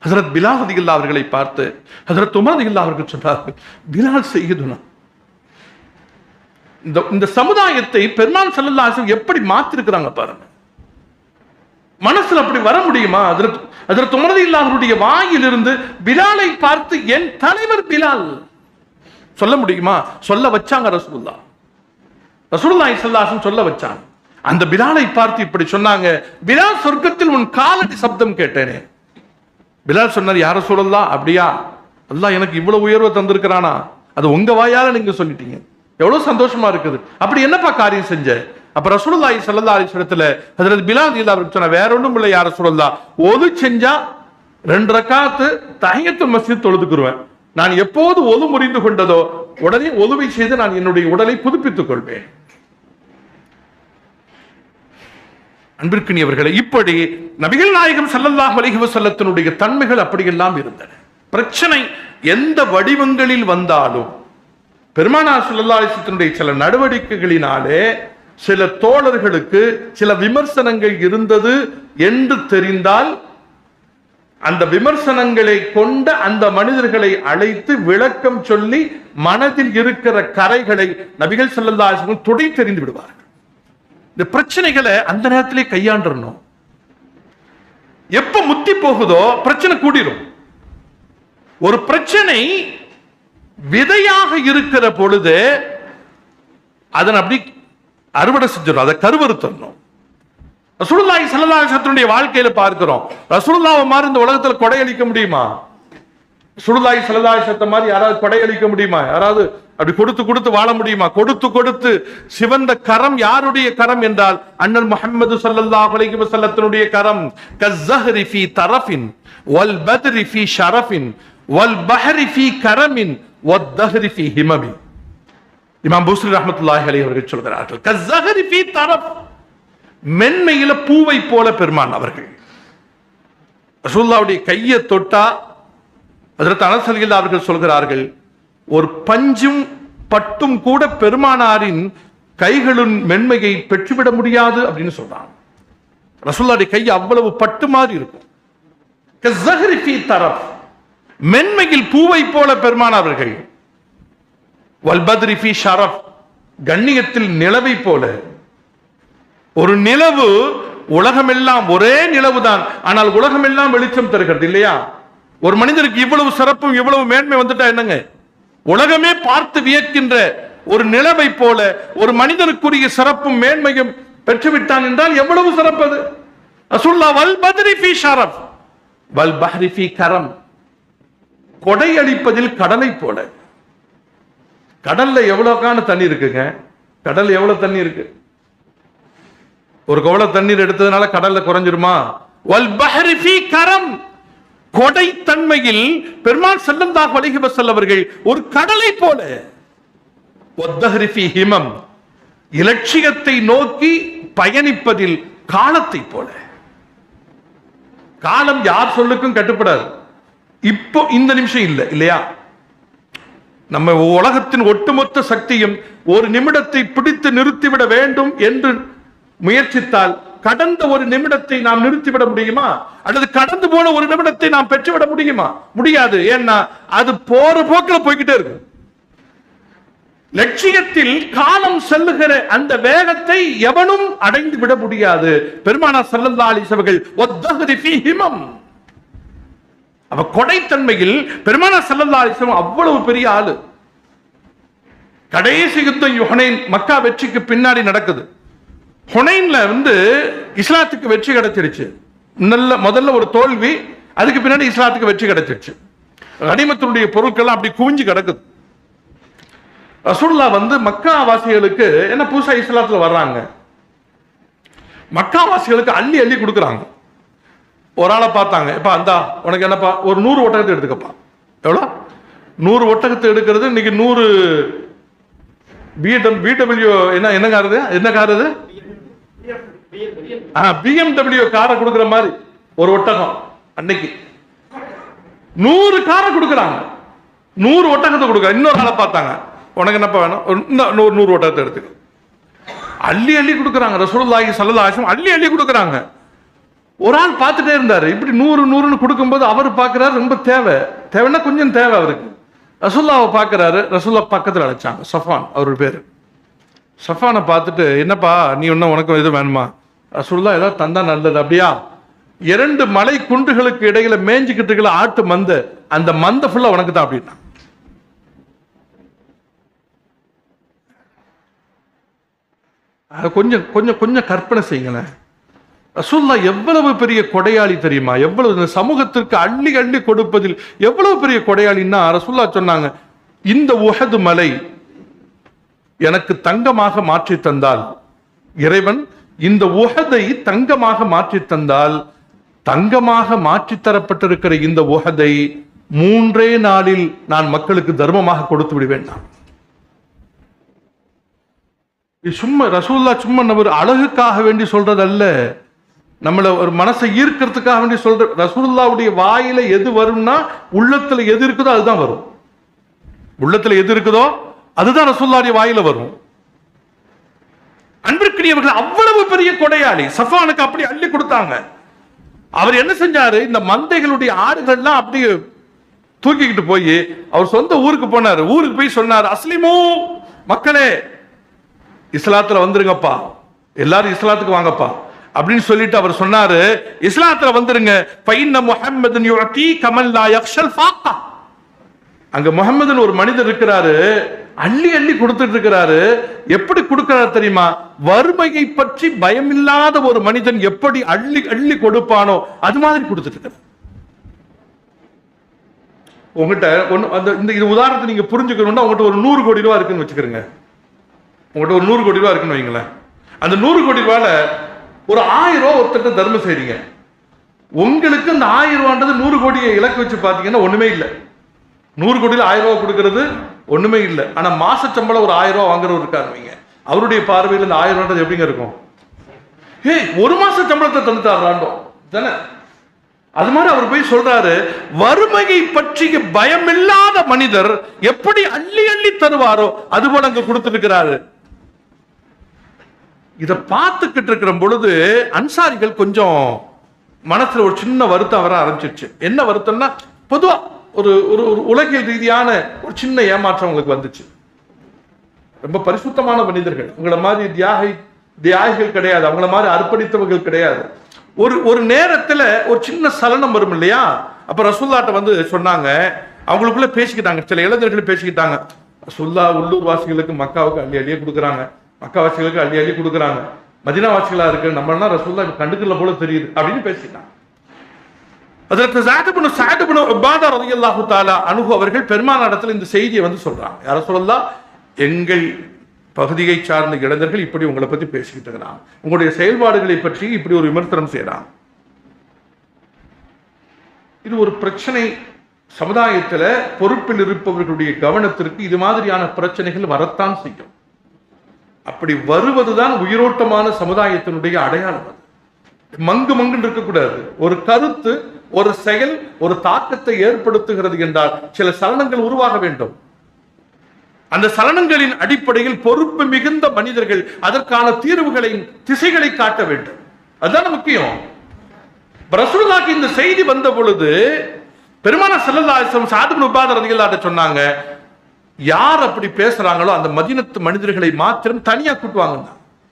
ஹஜ்ரத் பிலால் ரலியல்லாஹு அவர்களை பார்த்து ஹஜ்ரத் உமர் ரலியல்லாஹு அவர்கள் சொன்னார்கள், பிலால் சையதுனா. இந்த சமுதாயத்தை பெருமான் ஸல்லல்லாஹு அலைஹி வஸல்லம் எப்படி மாத்திருக்கிறாங்க பாருங்க. மனசுல அப்படி வர முடியுமா? ஹஜ்ரத் உமர் ரலியல்லாஹு அவருடைய வாயிலிருந்து பிலாலை பார்த்து என் தலைவர் பிலால் சொல்ல முடியுமா? சொல்ல வச்சாங்க ரசூலுல்லாஹ். ரசூலுல்லாஹி ஸல்லல்லாஹு அலைஹி வஸல்லம் சொல்ல வச்சாங்க. அந்த பிலாலை பார்த்து இப்படி சொன்னாங்க, பிலால், சொர்க்கத்தில் உன் காலடி சப்தம் கேட்டேனே. பிலால் சொன்னார், யார ரசூலுல்லாஹ், அப்படியா? அல்லாஹ் எனக்கு இவ்வளவு உயர்வை தந்திருக்கிறானா? அது உங்க வாயால நீங்க சொல்லிட்டீங்க, எவ்வளவு சந்தோஷமா இருக்குது. அப்படி என்னப்பா காரியம் செஞ்ச? அப்ப ரசூலுல்லாஹி ஸல்லல்லாஹு அலைஹி வஸல்லம் ஹஜ்ரத் பிலால் ரலியல்லாஹு அன்ஹு சொன்ன, வேற ஒண்ணும் இல்லை யா ரசூலுல்லாஹ், ஒது செஞ்சா 2 ரக்காத்து தஹியத்துல் மஸ்ஜித் தொழுதுக்குருவேன். நான் எப்போது ஒது முறிந்து கொண்டதோ உடனே ஒதுவை செய்து நான் என்னுடைய உடலை புதுப்பித்துக் கொள்வேன். அன்பிற்கினியவர்களே, இப்படி நபிகள் நாயகம் ஸல்லல்லாஹு அலைஹி வஸல்லத்தினுடைய தன்மைகள் அப்படியெல்லாம் இருந்தன. பிரச்சனை எந்த வடிவங்களில் வந்தாலும் பெருமானார் ஸல்லல்லாஹு அலைஹி வஸல்லத்தினுடைய சில நடவடிக்கைகளினாலே சில தோழர்களுக்கு சில விமர்சனங்கள் இருந்தது என்று தெரிந்தால் அந்த விமர்சனங்களை கொண்ட அந்த மனிதர்களை அழைத்து விளக்கம் சொல்லி மனதில் இருக்கிற கரைகளை நபிகள் ஸல்லல்லாஹு அலைஹி வஸல்லம் துடை தெரிந்து விடுவார்கள். இந்த பிரச்சனைகளை அந்த நேரத்திலே கையாண்டறணும். எப்ப முத்தி போகுதோ பிரச்சனை கூடிரும். ஒரு பிரச்சனை விதையாக இருக்கிற பொழுது அதன் அப்படி அறுவடை செஞ்சிடும், அதை கருவறுத்தரணும். ரசூலுல்லாஹி ஸல்லல்லாஹு அலைஹி வஸல்லம் வாழ்க்கையில பார்க்கிறோம், ரசூலுல்லாஹ் மாதிரி இந்த உலகத்துல கொடையளிக்க முடியுமா? ரசூலுல்லாஹி ஸல்லல்லாஹு அலைஹி வஸல்லம் மாதிரி யாராவது கொடையளிக்க முடியுமா? யாராவது அப்படி கொடுத்து கொடுத்து வாழ முடியுமா? கொடுத்து கொடுத்து சிவந்த கரம் யாருடைய கரம் என்றால் அண்ணல் முஹம்மது ஸல்லல்லாஹு அலைஹி வஸல்லத்தினுடைய கரம். கஸ்ஸஹரி ஃபீ தரஃபின் வல் பத்ரி ஃபீ ஷரஃபின் வல் பஹரி ஃபீ கரமின் வத்தஹரி ஃபீ ஹிமமி. இமாம் புஸ்ரி ரஹ்மத்துல்லாஹி அலைஹி அவர்கள் சொல்கிறார்கள், கஸ்ஸஹரி ஃபீ தரஃப், மென்மையில பூவை போல பெருமான் அவர்கள். ரசூலுல்லாஹ்வுடைய கையை தொட்டா ஹஜ்ரத் அனஸ் ரலியல்லாஹு அவர்கள் சொல்கிறார்கள், ஒரு பஞ்சும் பட்டும் கூட பெருமானாரின் கைகளின் மென்மையை பெற்றுவிட முடியாது அப்படின்னு சொல்றாங்க. ரசூலுல்லாஹ்வுடைய கை அவ்வளவு பட்டு மாதிரி இருக்கும். கஸ்ஸஹரி ஃபீ தரஃப், மென்மையில் பூவை போல பெருமானார்கள். வல் பத்ரி ஃபீ ஷரஃப், கண்ணியத்தில் நிலவை போல. ஒரு நிலவு, உலகமெல்லாம் ஒரே நிலவுதான், ஆனால் உலகமெல்லாம் வெளிச்சம் தருகிறது இல்லையா? ஒரு மனிதருக்கு இவ்வளவு சிறப்பும் இவ்வளவு மேன்மை வந்துட்டா என்னங்க? உலகமே பார்த்து வியக்கின்ற ஒரு நிலவை போல ஒரு மனிதனுக்குரிய சிறப்பும் மேன்மையும் பெற்றுவிட்டான் என்றால் எவ்வளவு சிறப்பது. ரசூலுல்லாஹ் வல் பத்ரி ஃபீ ஷரஃப் வல் பஹ்ரி ஃபீ கரம், கொடை அளிப்பதில் கடலை போல. கடல்ல எவ்வளவுக்கான தண்ணி இருக்குங்க? கடல் எவ்வளவு தண்ணி இருக்கு? ஒரு கவள தண்ணீர் எடுத்ததுனால கடல்ல குறைஞ்சிருமா? வல் பஹரி ஃபீ கரம், கொடை தன்மையில் பெருமான் ஸல்லல்லாஹு அலைஹி வஸல்லம் அவர்கள் ஒரு கடலை போல. வத்தஹரி ஃபீ ஹிமம், இலட்சியத்தை நோக்கி பயணிப்பதில் காலத்தை போல. காலம் யார் சொல்லுக்கும் கட்டுப்படாது. இப்போ இந்த நிமிஷம் இல்லை இல்லையா? நம்ம உலகத்தின் ஒட்டுமொத்த சக்தியும் ஒரு நிமிடத்தை பிடித்து நிறுத்திவிட வேண்டும் என்று முயற்சித்தால் கடந்த ஒரு நிமிடத்தை நாம் நிறுத்திவிட முடியுமா? அல்லது கடந்து போன ஒரு நிமிடத்தை நாம் பெற்றுவிட முடியுமா? முடியாது. ஏன்னா அது போற போக்கில் போய்கிட்டே இருக்கு. லட்சியத்தில் காலம் செல்லுகிற அந்த வேகத்தை எவனும் அடைந்து விட முடியாது. பெருமானார் ஸல்லல்லாஹு அலைஹி வஸல்லம் வத்தஹரி ஃபீ ஹிமம், அவ கொடைத்தன்மையில் பெருமானார் ஸல்லல்லாஹு அலைஹி வஸல்லம் அவ்வளவு பெரிய ஆளு. கடைசி யுத்தம் ஹுனைன், மக்கா வெற்றிக்கு பின்னாடி நடக்குது. ஹுனைன்ல இஸ்லாத்துக்கு வெற்றி கிடைச்சிருச்சு. முதல்ல ஒரு தோல்வி, அதுக்கு பின்னாடி இஸ்லாத்துக்கு வெற்றி கிடைச்சிருச்சு. கனிமத்துடைய பொருட்கள் அப்படி குவிஞ்சு கிடக்குது. ரசூலுல்லாஹ் மக்கா வாசிகளுக்கு என்ன புதுசா இஸ்லாத்துல வர்றாங்க, மக்கா வாசிகளுக்கு அள்ளி அள்ளி கொடுக்குறாங்க. ஒரு ஆளை பார்த்தாங்க, இப்ப அந்த உனக்கு என்னப்பா ஒரு 100 ஒட்டகத்தை எடுத்துக்கப்பா. எவ்வளோ? 100 ஒட்டகத்தை எடுக்கிறது இன்னைக்கு 100 பிடபிள்யூ என்ன காரு, என்ன காரு அது? BMW காரை கொடுக்குற மாதிரி ஒரு ஒட்டகம். அன்னைக்கு 100 காரை கொடுக்குறாங்க, 100 ஒட்டகத்தை கொடுக்குறாங்க. இன்னொரு ஆளை பார்த்தாங்க, உனக்கு என்னப்பா வேணும், 100 ஒட்டகத்தை எடுத்துக்க. அள்ளி அள்ளி கொடுக்குறாங்க. ரசூலுல்லாஹி ஸல்லல்லாஹு அலைஹி வஸல்லம் அள்ளி அள்ளி கொடுக்குறாங்க. ஒரு ஆள் பார்த்துட்டே இருந்தாரு. இப்படி 100 கொடுக்கும்போது அவர் பார்க்கிறாரு, ரொம்ப தேவைன்னா கொஞ்சம் தேவை அவருக்கு. ரசூலுல்லாஹ் பார்க்கிறாரு. ரசூலுல்லாஹ் பக்கத்தில் அழைச்சாங்க. சஃபான் அவருடைய பேரு. சஃபானை பார்த்துட்டு, என்னப்பா நீ இன்னும் உனக்கு எது வேணுமா? ரசூலுல்லாஹ் ஏதாவது தந்தா நல்லது. அப்படியா? 2 மலை குன்றுகளுக்கு இடையில மேய்ஞ்சிக்கிட்டு இருக்கிற ஆட்டு மந்த, அந்த மந்த ஃபுல்லா உனக்கு தான் அப்படின்னா. கொஞ்சம் கொஞ்சம் கொஞ்சம் கற்பனை செய்யுங்களேன். ரசூலுல்லாஹ் எவ்வளவு பெரிய கொடையாளி தெரியுமா? எவ்வளவு இந்த சமூகத்திற்கு அள்ளி அள்ளி கொடுப்பதில் எவ்வளவு பெரிய கொடையாளின்னா, ரசூலுல்லாஹ் சொன்னாங்க, இந்த உஹது மலை எனக்கு தங்கமாக மாற்றி தந்தால், இறைவன் இந்த உஹதை தங்கமாக மாற்றி தந்தால், தங்கமாக மாற்றி தரப்பட்டிருக்கிற இந்த உஹதை 3 நாளில் நான் மக்களுக்கு தர்மமாக கொடுத்து விடுவேன். சும்மா ரசூலுல்லாஹ் சும்மா ஒரு அழகுக்காக வேண்டி சொல்றதல்ல, நம்மள ஒரு மனசை ஈர்க்கிறதுக்காக வேண்டி சொல்ற. ரசூலுல்லாஹ்வுடைய வாயில எது வரும்னா, உள்ளத்துல எது இருக்குதோ அதுதான் வரும். உள்ளத்துல எது இருக்குதோ அதுதான் ரசூலுல்லாஹ்வுடைய வாயில வரும். அன்பிற்குரியவர்கள், அவ்வளவு பெரிய கொடையாளி. சஃபானுக்கு அப்படி அள்ளி கொடுத்தாங்க. அவர் என்ன செஞ்சாரு, இந்த மந்தைகளுடைய ஆடுகள்லாம் அப்படியே தூக்கிக்கிட்டு போய் அவர் சொந்த ஊருக்கு போனாரு. ஊருக்கு போய் சொன்னார், அஸ்லிமு, மக்களே இஸ்லாத்துல வந்துருங்கப்பா, எல்லாரும் இஸ்லாத்துக்கு வாங்கப்பா அப்படின்னு சொல்லிட்டு அவர் சொன்னாரு, இஸ்லாத்துல வந்துருங்க. ஃபைன்ன முஹம்மதன் யுஅதி கமல் லா யக்ஷல் ஃபாக்கா. அங்க முஹம்மதுன்னு ஒரு மனிதர் இருக்கிறாரு, அள்ளி அள்ளி கொடுத்துட்டு இருக்கிறாரு. எப்படி கொடுக்கிறார் தெரியுமா? வறுமையை பற்றி பயமில்லாத ஒரு மனிதன் எப்படி அள்ளி அள்ளி கொடுப்பானோ அது மாதிரி கொடுத்துட்டு இருக்கிறார். உங்ககிட்ட இந்த உதாரணத்தை நீங்க புரிஞ்சுக்கணும்னா, உங்ககிட்ட ஒரு 100 கோடி ரூபாய் இருக்குன்னு வச்சுக்கிறீங்க. உங்கள்கிட்ட ஒரு 100 கோடி ரூபாய் இருக்குன்னு வைங்களேன். அந்த 100 கோடி ரூபாயில ஒரு 1000 ரூபாய் ஒருத்தட்ட தர்மம் செய்றீங்க. உங்களுக்கு அந்த 1000 ரூபான்றது 100 கோடியை இலக்கு வச்சு பார்த்தீங்கன்னா ஒண்ணுமே இல்லை. 100 கோடியில் 1000 ரூபாய் கொடுக்கறது ஒண்ணுமே இல்லை. ஆனா மாச சம்பளம் ஒரு 1000 ரூபாய் வாங்குறவர் இருக்காருவீங்க, அவருடைய பார்வையில் இந்த 1000 ரூபாய் எப்படிங்க இருக்கும்? ஒரு மாச சம்பளத்தை தந்துட்டாராண்டோ தானே. அது மாதிரி அவர் போய் சொல்றாரு, வறுமையை பற்றிய பயமில்லாத மனிதர் எப்படி அள்ளி அள்ளி தருவாரோ அது போல அங்க கொடுத்துருக்கிறாரு. இதை பார்த்துக்கிட்டு இருக்கிற பொழுது அன்சாரிகள் கொஞ்சம் மனசுல ஒரு சின்ன வருத்தம் வர ஆரம்பிச்சிருச்சு. என்ன வருத்தம்னா, பொதுவா ஒரு ஒரு உலகியல் ரீதியான ஒரு சின்ன ஏமாற்றம் உங்களுக்கு வந்துச்சு. ரொம்ப பரிசுத்தமான மனிதர்கள், உங்களை மாதிரி தியாகிகள் கிடையாது, அவங்கள மாதிரி அர்ப்பணித்தவர்கள் கிடையாது. ஒரு நேரத்துல ஒரு சின்ன சலனம் வரும் இல்லையா? அப்ப ரசூலுல்லாஹ்ட்ட சொன்னாங்க, அவங்களுக்குள்ள பேசிக்கிட்டாங்க, சில இளைஞர்கள் பேசிக்கிட்டாங்க, ரசூலுல்லாஹ் உள்ளூர் வாசிகளுக்கு மக்காவுக்கு அள்ளி அள்ளியே கொடுக்குறாங்க, மக்கா வாசிகளுக்கு அள்ளி அள்ளி கொடுக்குறாங்க, மதீனா வாசிகளா இருக்கு நம்மளாம் ரசூலுல்லாஹ் கண்டுக்கல போல தெரியுது அப்படின்னு பேசிட்டாங்க. அதற்கு ஸஅத் இப்னு உபாதா ரலியல்லாஹு தஆலா அன்ஹு அவர்கள் பெருமானாரிடத்தில் இந்த செய்தியை வந்து சொல்றாங்க. யா ரசூலல்லாஹ், எங்கள் பகுதியை சார்ந்த இளைஞர்கள் இப்படி உங்களை பத்தி பேசிக்கிட்டு இருக்கிறாங்க, உங்களுடைய செயல்பாடுகளை பற்றி இப்படி ஒரு விமர்சனம் செய்யறாங்க. இது ஒரு பிரச்சனை. சமுதாயத்தில் பொறுப்பில் இருப்பவர்களுடைய கவனத்திற்கு இது மாதிரியான பிரச்சனைகள் வரத்தான் செய்யும். அப்படி வருவதுதான் உயிரோட்டமான சமுதாயத்தினுடைய அடையாளம். மங்கு மங்கு இருக்கக்கூடாது. ஒரு கருத்து, ஒரு செயல் ஒரு தாக்கத்தை ஏற்படுத்துகிறது என்றால் சில சலனங்கள் உருவாக வேண்டும். அந்த சலனங்களின் அடிப்படையில் பொறுப்பு மிகுந்த மனிதர்கள் அதற்கான தீர்வுகளை, திசைகளை காட்ட வேண்டும். அதுதான் முக்கியம். ரசூலுல்லாஹ்க்கு இந்த செய்தி வந்த பொழுது பெருமானார் ஸல்லல்லாஹு அலைஹி வஸல்லம் ஸஅத் இப்னு உபாதா ரலியல்லாஹு அன்ஹு சொன்னாங்க, யார் அப்படி பேசுறாங்களோ அந்த மதீனத்து மனிதர்களை மாத்திரம் தனியா கூட்டுவாங்க.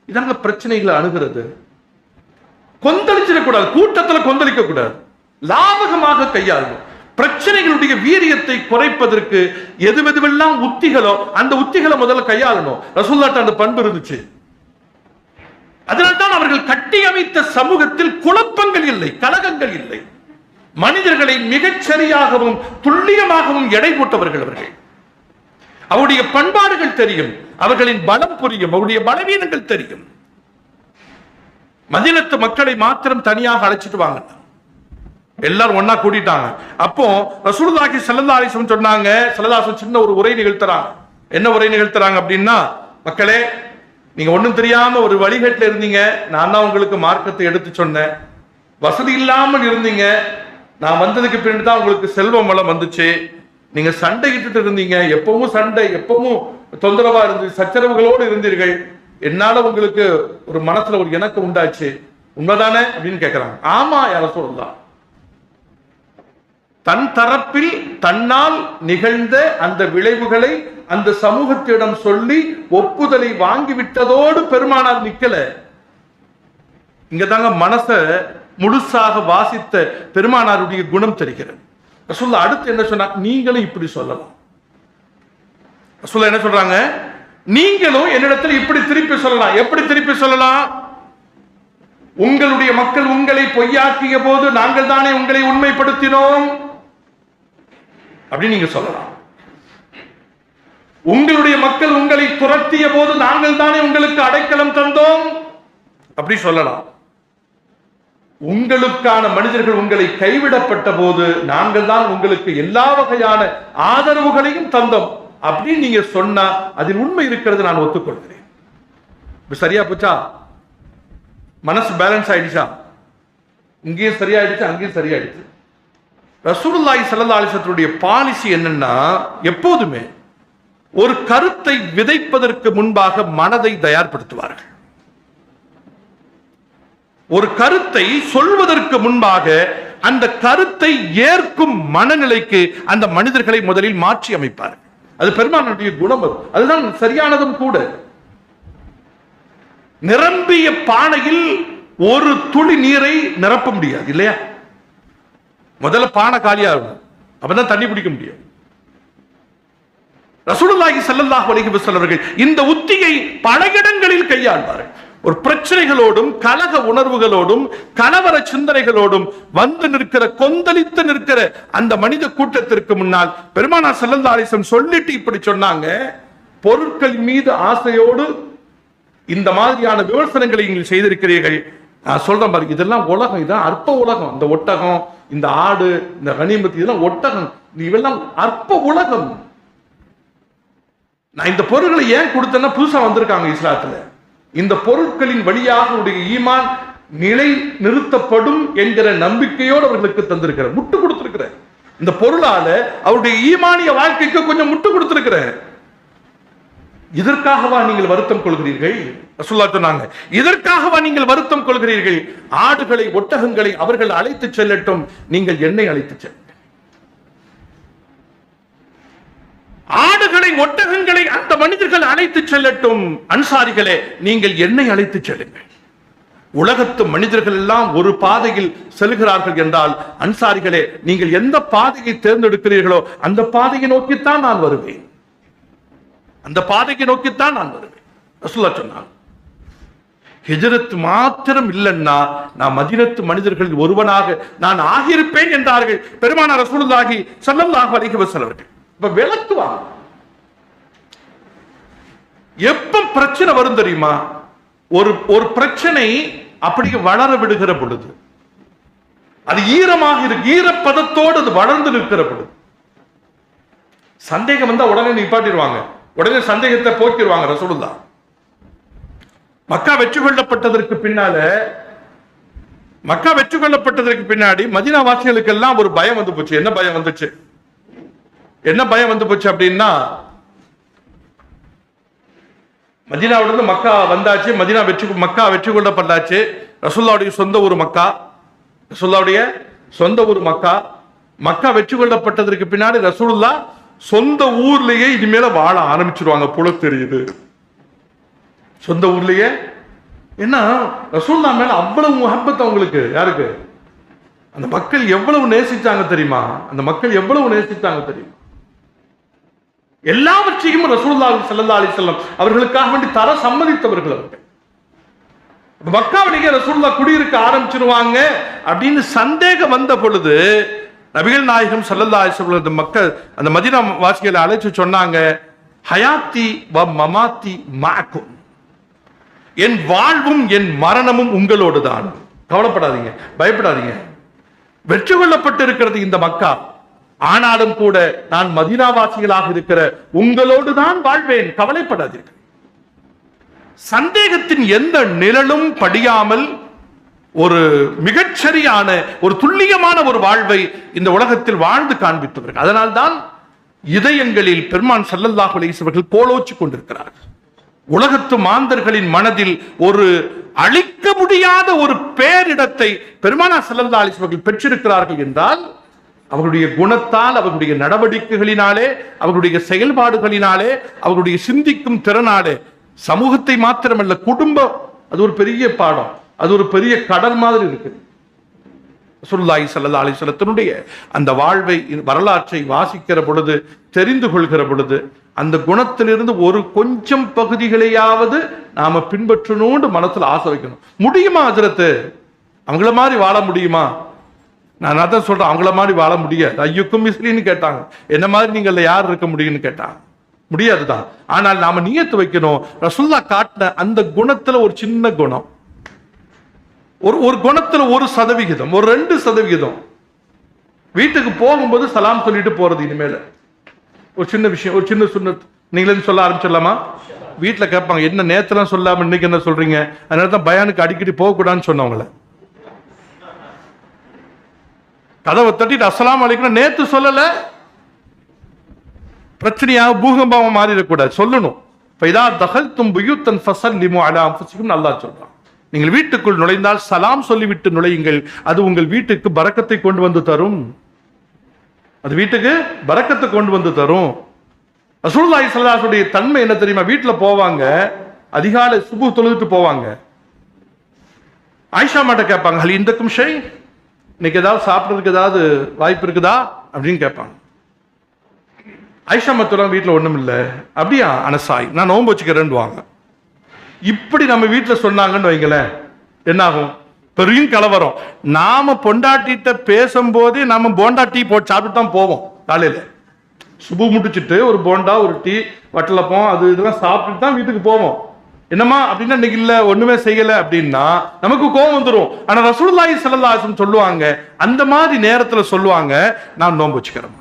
இதாங்க பிரச்சனைகளை அணுகிறது. கொந்தளிச்சிடக்கூடாது, கூட்டத்தில் கொந்தளிக்க கூடாது, லாபகமாக கையாளணும். பிரச்சனைகளுடைய வீரியத்தை குறைப்பதற்கு எதுவெல்லாம் உத்திகளோ அந்த உத்திகளை முதல்ல கையாளணும். ரசூலுல்லாஹ்ட்ட அந்த பண்பு இருந்துச்சு. அதனால்தான் அவர்கள் கட்டி அமைத்த சமூகத்தில் குழப்பங்கள் இல்லை, கலகங்கள் இல்லை. மனிதர்களை மிகச்சரியாகவும் துல்லியமாகவும் எடை போட்டவர்கள் அவர்கள். அவருடைய பண்பாடுகள் தெரியும், அவர்களின் பலம் புரியும், அவருடைய பலவீனங்கள் தெரியும். மதீனத்து மக்களை மாத்திரம் தனியாக அழைச்சிட்டு வாங்க, எல்லாரும் ஒன்னா கூட்டிட்டாங்க. அப்போ ரசூலுல்லாஹி ஸல்லல்லாஹு அலைஹி வஸல்லம் சொன்னாங்க, ஸல்லல்லாஹு அலைஹி வஸல்லம் சின்ன ஒரு உரை நிகழ்த்துறாங்க. என்ன உரை நிகழ்த்துறாங்க அப்படின்னா, மக்களே, நீங்க ஒண்ணும் தெரியாம ஒரு வழிகேட்டில் இருந்தீங்க, நான் தான் உங்களுக்கு மார்க்கத்தை எடுத்து சொன்னேன். வசதி இல்லாமல் இருந்தீங்க, நான் வந்ததுக்கு பின்னாடி தான் உங்களுக்கு செல்வம் வளம் வந்துச்சு. நீங்க சண்டையிட்டு இருந்தீங்க, எப்பவும் சண்டை, எப்பவும் தொந்தரவா இருந்து சச்சரவுகளோடு இருந்தீர்கள். என்னால உங்களுக்கு ஒரு மனசுல ஒரு இணக்கம் உண்டாச்சு, உண்மைதானே அப்படின்னு கேட்கிறாங்க. ஆமா யா ரசூலல்லாஹ். தன் தரப்பில் தன்னால் நிகழ்ந்த அந்த விளைவுகளை அந்த சமூகத்திடம் சொல்லி ஒப்புதலை வாங்கிவிட்டதோடு பெருமானார் நிக்கல. இங்கதாங்க மனச முழுசாக வாசித்த பெருமானாருடைய குணம் தெரிகிறது. ரசூலுல்லாஹ் அடுத்து என்ன சொன்னா, நீங்களும் இப்படி சொல்லலாம். ரசூலுல்லாஹ் என்ன சொல்றாங்க, நீங்களும் என்னிடத்தில் இப்படி திருப்பி சொல்லலாம். எப்படி திருப்பி சொல்லலாம்? உங்களுடைய மக்கள் உங்களை பொய்யாக்கிய போது நாங்கள் தானே உங்களை உண்மைப்படுத்தினோம் அப்படி நீங்க சொல்லலாம். உங்களுடைய மக்கள் உங்களை துரத்திய போது நாங்கள் தானே உங்களுக்கு அடைக்கலம் தந்தோம் அப்படி சொல்லலாம். உங்களுக்கான மனிதர்கள் உங்களை கைவிடப்பட்ட போது நாங்கள் தான் உங்களுக்கு எல்லா வகையான ஆதரவுகளையும் தந்தோம் அப்படின்னு நீங்க சொன்னா அதில் உண்மை இருக்கிறது, நான் ஒத்துக்கொள்கிறேன். சரியா போச்சா? மனசு பேலன்ஸ் ஆயிடுச்சா? இங்கேயும் சரியாயிடுச்சு, அங்கேயும் சரியாயிடுச்சு. ரசூலுல்லாஹி ஸல்லல்லாஹு அலைஹி வஸல்லம் பாலிசி என்னன்னா, எப்போதுமே ஒரு கருத்தை விதைப்பதற்கு முன்பாக மனதை தயார்படுத்துவார்கள். ஒரு கருத்தை சொல்வதற்கு முன்பாக அந்த கருத்தை ஏற்கும் மனநிலைக்கு அந்த மனிதர்களை முதலில் மாற்றி அமைப்பார்கள். அது பெருமானுடைய குணம். அதுதான் சரியானதும் கூட. நிரம்பிய பானையில் ஒரு துளி நீரை நிரப்ப முடியாது இல்லையா? முதல்ல பானை காலியாகும், அப்பதான் தண்ணி பிடிக்க முடியும். ரசூலுல்லாஹி ஸல்லல்லாஹு அலைஹி வஸல்லம் அவர்கள் இந்த உத்தியை பல இடங்களில் கையாள்வார்கள். ஒரு பிரச்சனைகளோடும் கலக உணர்வுகளோடும் கலவர சிந்தனைகளோடும் வந்து நிற்கிற, கொந்தளித்து நிற்கிற அந்த மனித கூட்டத்திற்கு முன்னால் பெருமானார் ஸல்லல்லாஹு அலைஹி வஸல்லம் சொல்லிட்டு இப்படி சொன்னாங்க, பொருட்கள் மீது ஆசையோடு இந்த மாதிரியான விமர்சனங்களை நீங்கள் செய்திருக்கிறீர்கள். நான் சொல்றேன் பாருங்க, இதெல்லாம் உலகம், இதான் அற்ப உலகம். இந்த ஒட்டகம், இந்த ஆடு, இந்த கனிமத்து, இதெல்லாம் ஒட்டகம், இவெல்லாம் அற்ப உலகம். நான் இந்த பொருட்களை ஏன் கொடுத்தேன்னா, புதுசா வந்திருக்காங்க இஸ்லாத்துல, இந்த பொருட்களின் வழியாக உடைய ஈமான் நிலை நிறுத்தப்படும் என்கிற நம்பிக்கையோடு அவர்களுக்கு தந்திருக்கிற, முட்டு கொடுத்திருக்கிற, இந்த பொருளால அவருடைய ஈமானிய வாழ்க்கைக்கு கொஞ்சம் முட்டு கொடுத்திருக்கிற. இதற்காகவா நீங்கள் வருத்தம் கொள்கிறீர்கள்? ரசூலுல்லாஹ் சொன்னாங்க, இதற்காகவா நீங்கள் வருத்தம் கொள்கிறீர்கள்? ஆடுகளை ஒட்டகங்களை அவர்கள் அழைத்து செல்லட்டும், நீங்கள் என்னை அழைத்து செல்லுங்கள். ஆடுகளை ஒட்டகங்களை அந்த மனிதர்கள் அழைத்து செல்லட்டும், அன்சாரிகளே நீங்கள் என்னை அழைத்து செல்லுங்கள். உலகத்து மனிதர்கள் எல்லாம் ஒரு பாதையில் செல்கிறார்கள் என்றால், அன்சாரிகளே நீங்கள் எந்த பாதையை தேர்ந்தெடுக்கிறீர்களோ அந்த பாதையை நோக்கித்தான் நான் வருவேன், அந்த பாதையை நோக்கித்தான் நான் வருவேன். ரசூலுல்லாஹ் சொன்னாங்க. ஹிஜ்ரத் மாத்திரம் இல்லைன்னா நான் மதீனத்து மனிதர்களில் ஒருவனாக நான் ஆகியிருப்பேன் என்றார்கள் பெருமானார் ரசூலுல்லாஹி ஸல்லல்லாஹு அலைஹி வஸல்லம் அவர்கள். இப்ப விளக்குவாங்க. எப்ப பிரச்சனை வரும் தெரியுமா? ஒரு பிரச்சனை அப்படியே வளர விடுகிற பொழுது, அது ஈரமாக இருக்கு, ஈரப்பதத்தோடு அது வளர்ந்து நிற்கிற பொழுது, சந்தேகம் வந்தா உடனே நிப்பாட்டிடுவாங்க, உடனே சந்தேகத்தை போக்கிடுவாங்க ரசூலுல்லாஹ். மக்கா வெற்றி கொள்ளப்பட்டதற்கு பின்னாடி மதீனா வாசிகளுக்கு எல்லாம் ஒரு பயம் வந்து போச்சு. என்ன பயம் வந்து போச்சு அப்படின்னா, மதீனாவிலிருந்து மக்கா வந்தாச்சு, மக்கா வெற்றி கொள்ளப்பட்டாச்சு. ரசூலுல்லாஹ்வுடைய சொந்த ஊர் மக்கா. மக்கா வெற்றி கொள்ளப்பட்டதற்கு பின்னாடி ரசூலுல்லாஹ் சொந்த ஊர்லயே இனிமேல வாழ ஆரம்பிச்சிருவாங்க போல தெரியுது. சொந்த ஊர்லயே. என்ன ரசூலுல்லாஹ் மேல அவ்வளவு முஹப்பத் அவங்களுக்கு. யாருக்கு? அந்த மக்கள் எவ்வளவு நேசிச்சாங்க தெரியுமா? எல்லாவற்றையும் ரசூலுல்லாஹி ஸல்லல்லாஹு அலைஹி வஸல்லம் அவர்களுக்காக வேண்டி தர சம்மதித்தவர்கள் அவர்கள். மக்காவிலேயே ரசூலுல்லாஹ் குடியிருக்க ஆரம்பிச்சிருவாங்க அப்படின்னு சந்தேகம் வந்த பொழுது நபிகள் நாயகம் ஸல்லல்லாஹு அலைஹி வஸல்லம் மக்கள் அந்த மதீனா வாசிகளை அழைச்சு சொன்னாங்க, ஹயாத்தி வ மமாத்தி மஅக்கும், என் வாழ்வும் என் மரணமும் உங்களோடு தான். கவலைப்படாதீங்க, பயப்படாதீங்க. வெற்றி கொள்ளப்பட்டு இருக்கிறது இந்த மக்கா. ஆனாலும் கூட நான் மதீனாவாசிகளாக இருக்கிற உங்களோடு தான் வாழ்வேன், கவலைப்படாதீர்கள். சந்தேகத்தின் எந்த நிழலும் படியாமல் ஒரு மிகச்சரியான ஒரு துல்லியமான ஒரு வாழ்வை இந்த உலகத்தில் வாழ்ந்து காண்பித்தவர்கள். அதனால்தான் இதயங்களில் பெருமான் ஸல்லல்லாஹு அலைஹி வஸல்லம் கோலோச்சு கொண்டிருக்கிறார்கள். உலகத்து மாந்தர்களின் மனதில் ஒரு அழிக்க முடியாத ஒரு பேரிடத்தை பெருமானார் ஸல்லல்லாஹு அலைஹி வஸல்லம் பெற்றிருக்கிறார்கள் என்றால் அவர்களுடைய குணத்தால், அவர்களுடைய நடவடிக்கைகளினாலே, அவர்களுடைய செயல்பாடுகளினாலே, அவர்களுடைய சிந்திக்கும் திறனாலே சமூகத்தை மாத்திரமல்ல, குடும்பம், அது ஒரு பெரிய பாடம், அது ஒரு பெரிய கடல் மாதிரி இருக்குது. ரசூலுல்லாஹி ஸல்லல்லாஹு அலைஹி வஸல்லத்தினுடைய அந்த வாழ்வை, வரலாற்றை வாசிக்கிற பொழுது, தெரிந்து கொள்கிற பொழுது, அந்த குணத்திலிருந்து ஒரு கொஞ்சம் பகுதிகளையாவது நாம பின்பற்றணும்னு மனசுல ஆசை வைக்கணும். முடியுமா ஹஜ்ரத்? அவங்கள மாதிரி வாழ முடியுமா? நான் அதான் சொல்றேன், அவங்கள மாதிரி வாழ முடியாது. ஐயுக்கும் மிஸ்லின்னு கேட்டாங்க, என்ன மாதிரி நீங்க யார் இருக்க முடியும்னு கேட்டாங்க. முடியாதுதான். ஆனால் நாம நியத்து வைக்கணும். ரசூலுல்லாஹ் காட்டின அந்த குணத்துல ஒரு சின்ன குணம், ஒரு குணத்துல 1%, ஒரு 2%. வீட்டுக்கு போகும்போது சலாம் சொல்லிட்டு போறது. இனிமேல ஒரு சின்ன விஷயம், ஒரு சின்ன சுன்னத் நீங்களே சொல்ல ஆரம்பிச்சிடலாமா? வீட்டுல கேட்பாங்க, என்ன நேத்தெல்லாம் சொல்லாம இன்னைக்கு என்ன சொல்றீங்க? அதனால தான் பயானுக்கு அடிக்கடி போகக்கூடாதுன்னு சொன்னவங்கள. கதவை தட்டிட்டு அஸ்ஸலாமு அலைக்கும் நேத்து சொல்லல, பிரச்சனையாக பூகம்பமா மாறிடக்கூடாது, சொல்லணும். அல்லாஹ் சொல்றான், நீங்கள் வீட்டுக்குள் நுழைந்தால் சலாம் சொல்லிவிட்டு நுழையுங்கள், அது உங்கள் வீட்டுக்கு பரக்கத்தை கொண்டு வந்து தரும். ரசூலுல்லாஹி ஸல்லல்லாஹு அலைஹி வஸல்லம் தன்மை என்ன தெரியுமா? வீட்டுல போவாங்க, அதிகாலை சுபுஹ் தொழுதுட்டு போவாங்க. ஆயிஷா மாட்ட கேட்பாங்க, ஹல் இந்தக்கும் ஷை, இன்னைக்கு ஏதாவது சாப்பிட்றதுக்கு ஏதாவது வாய்ப்பு இருக்குதா அப்படின்னு கேட்பாங்க. ஆயிஷா மத்தெல்லாம் வீட்டில் ஒன்றும் இல்லை. அப்படியா அனசாய், நான் நோன்பு வச்சுக்கிறேன்னு வாங்க. இப்படி நம்ம வீட்டில் சொன்னாங்கன்னு வைங்களேன், என்ன ஆகும்? பெரிய கலவரம். நாம பொண்டாட்டிட்ட பேசும்போதே நாம போண்டா டீ போட்டு சாப்பிட்டு தான் போவோம். காலையில் சுபு முடிச்சுட்டு ஒரு போண்டா, ஒரு டீ, வட்டலப்பம், அது இதெல்லாம் சாப்பிட்டுட்டு தான் வீட்டுக்கு போவோம். என்னமா அப்படின்னா இன்னைக்கு இல்ல ஒண்ணுமே செய்யல அப்படின்னா நமக்கு கோபம் வந்துடும். ஆனா ரசூலுல்லாஹி ஸல்லல்லாஹு அலைஹி வஸல்லம் சொல்லுவாங்க, அந்த மாதிரி நேரத்துல சொல்லுவாங்க, நான் நோன்பு வச்சுக்கிறேன்.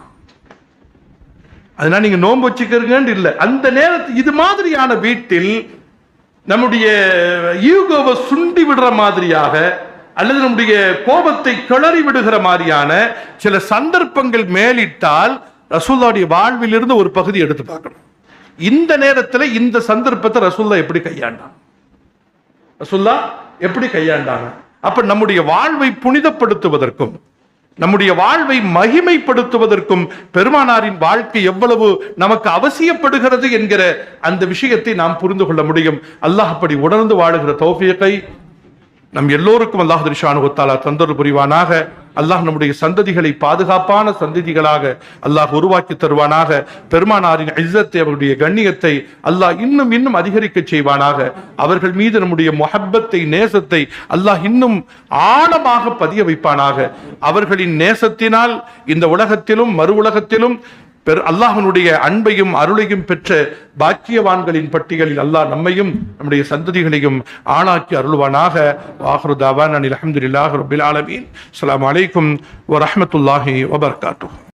அதனால நீங்க நோன்பு வச்சுக்கிறீங்கன்னு இல்லை, அந்த நேரத்தில் இது மாதிரியான வீட்டில் நம்முடைய ஈகோவை சுண்டி விடுற மாதிரியாக அல்லது நம்முடைய கோபத்தை கிளறி விடுகிற மாதிரியான சில சந்தர்ப்பங்கள் மேலிட்டால் ரசூலுல்லாஹ்வுடைய வாழ்விலிருந்து ஒரு பகுதி எடுத்து பார்க்கணும். இந்த நேரத்தில் இந்த சந்தர்ப்பத்தை ரசூலுல்லாஹ் எப்படி கையாண்டாங்க? அப்ப நம்முடைய வாழ்வை புனிதப்படுத்துவதற்கும் நம்முடைய வாழ்வை மகிமைப்படுத்துவதற்கும் பெருமானாரின் வாழ்க்கை எவ்வளவு நமக்கு அவசியப்படுகிறது என்கிற அந்த விஷயத்தை நாம் புரிந்து கொள்ள முடியும். அல்லாஹ் அப்படி உணர்ந்து வாழுகிற தௌஃபீகை நம் எல்லோருக்கும் அல்லாஹ் ஷானஹு வ தஆலா தந்தருள் புரிவானாக. அல்லாஹ் நம்முடைய சந்ததிகளை பாதுகாப்பான சந்ததிகளாக அல்லாஹ் உருவாக்கி தருவானாக. பெருமானாரின் இஸ்ஸத்தை, அவருடைய கண்ணியத்தை அல்லாஹ் இன்னும் இன்னும் அதிகரிக்க செய்வானாக. அவர்கள் மீது நம்முடைய முஹப்பத்தை, நேசத்தை அல்லாஹ் இன்னும் ஆழமாக பதிய வைப்பானாக. அவர்களின் நேசத்தினால் இந்த உலகத்திலும் மறு உலகத்திலும் அல்லாஹ்வினுடைய அன்பையும் அருளையும் பெற்ற பாக்கியவான்களின் பட்டியலில் அல்லாஹ் நம்மையும் நம்முடைய சந்ததிகளையும் ஆளாக்கி அருள்வானாக. ஆகிரு தாவானா அல்ஹம்துலில்லாஹி ரப்பில் ஆலமீன். அஸ்ஸலாமு அலைக்கும் வ ரஹ்மத்துல்லாஹி வ பரகாத்துஹு.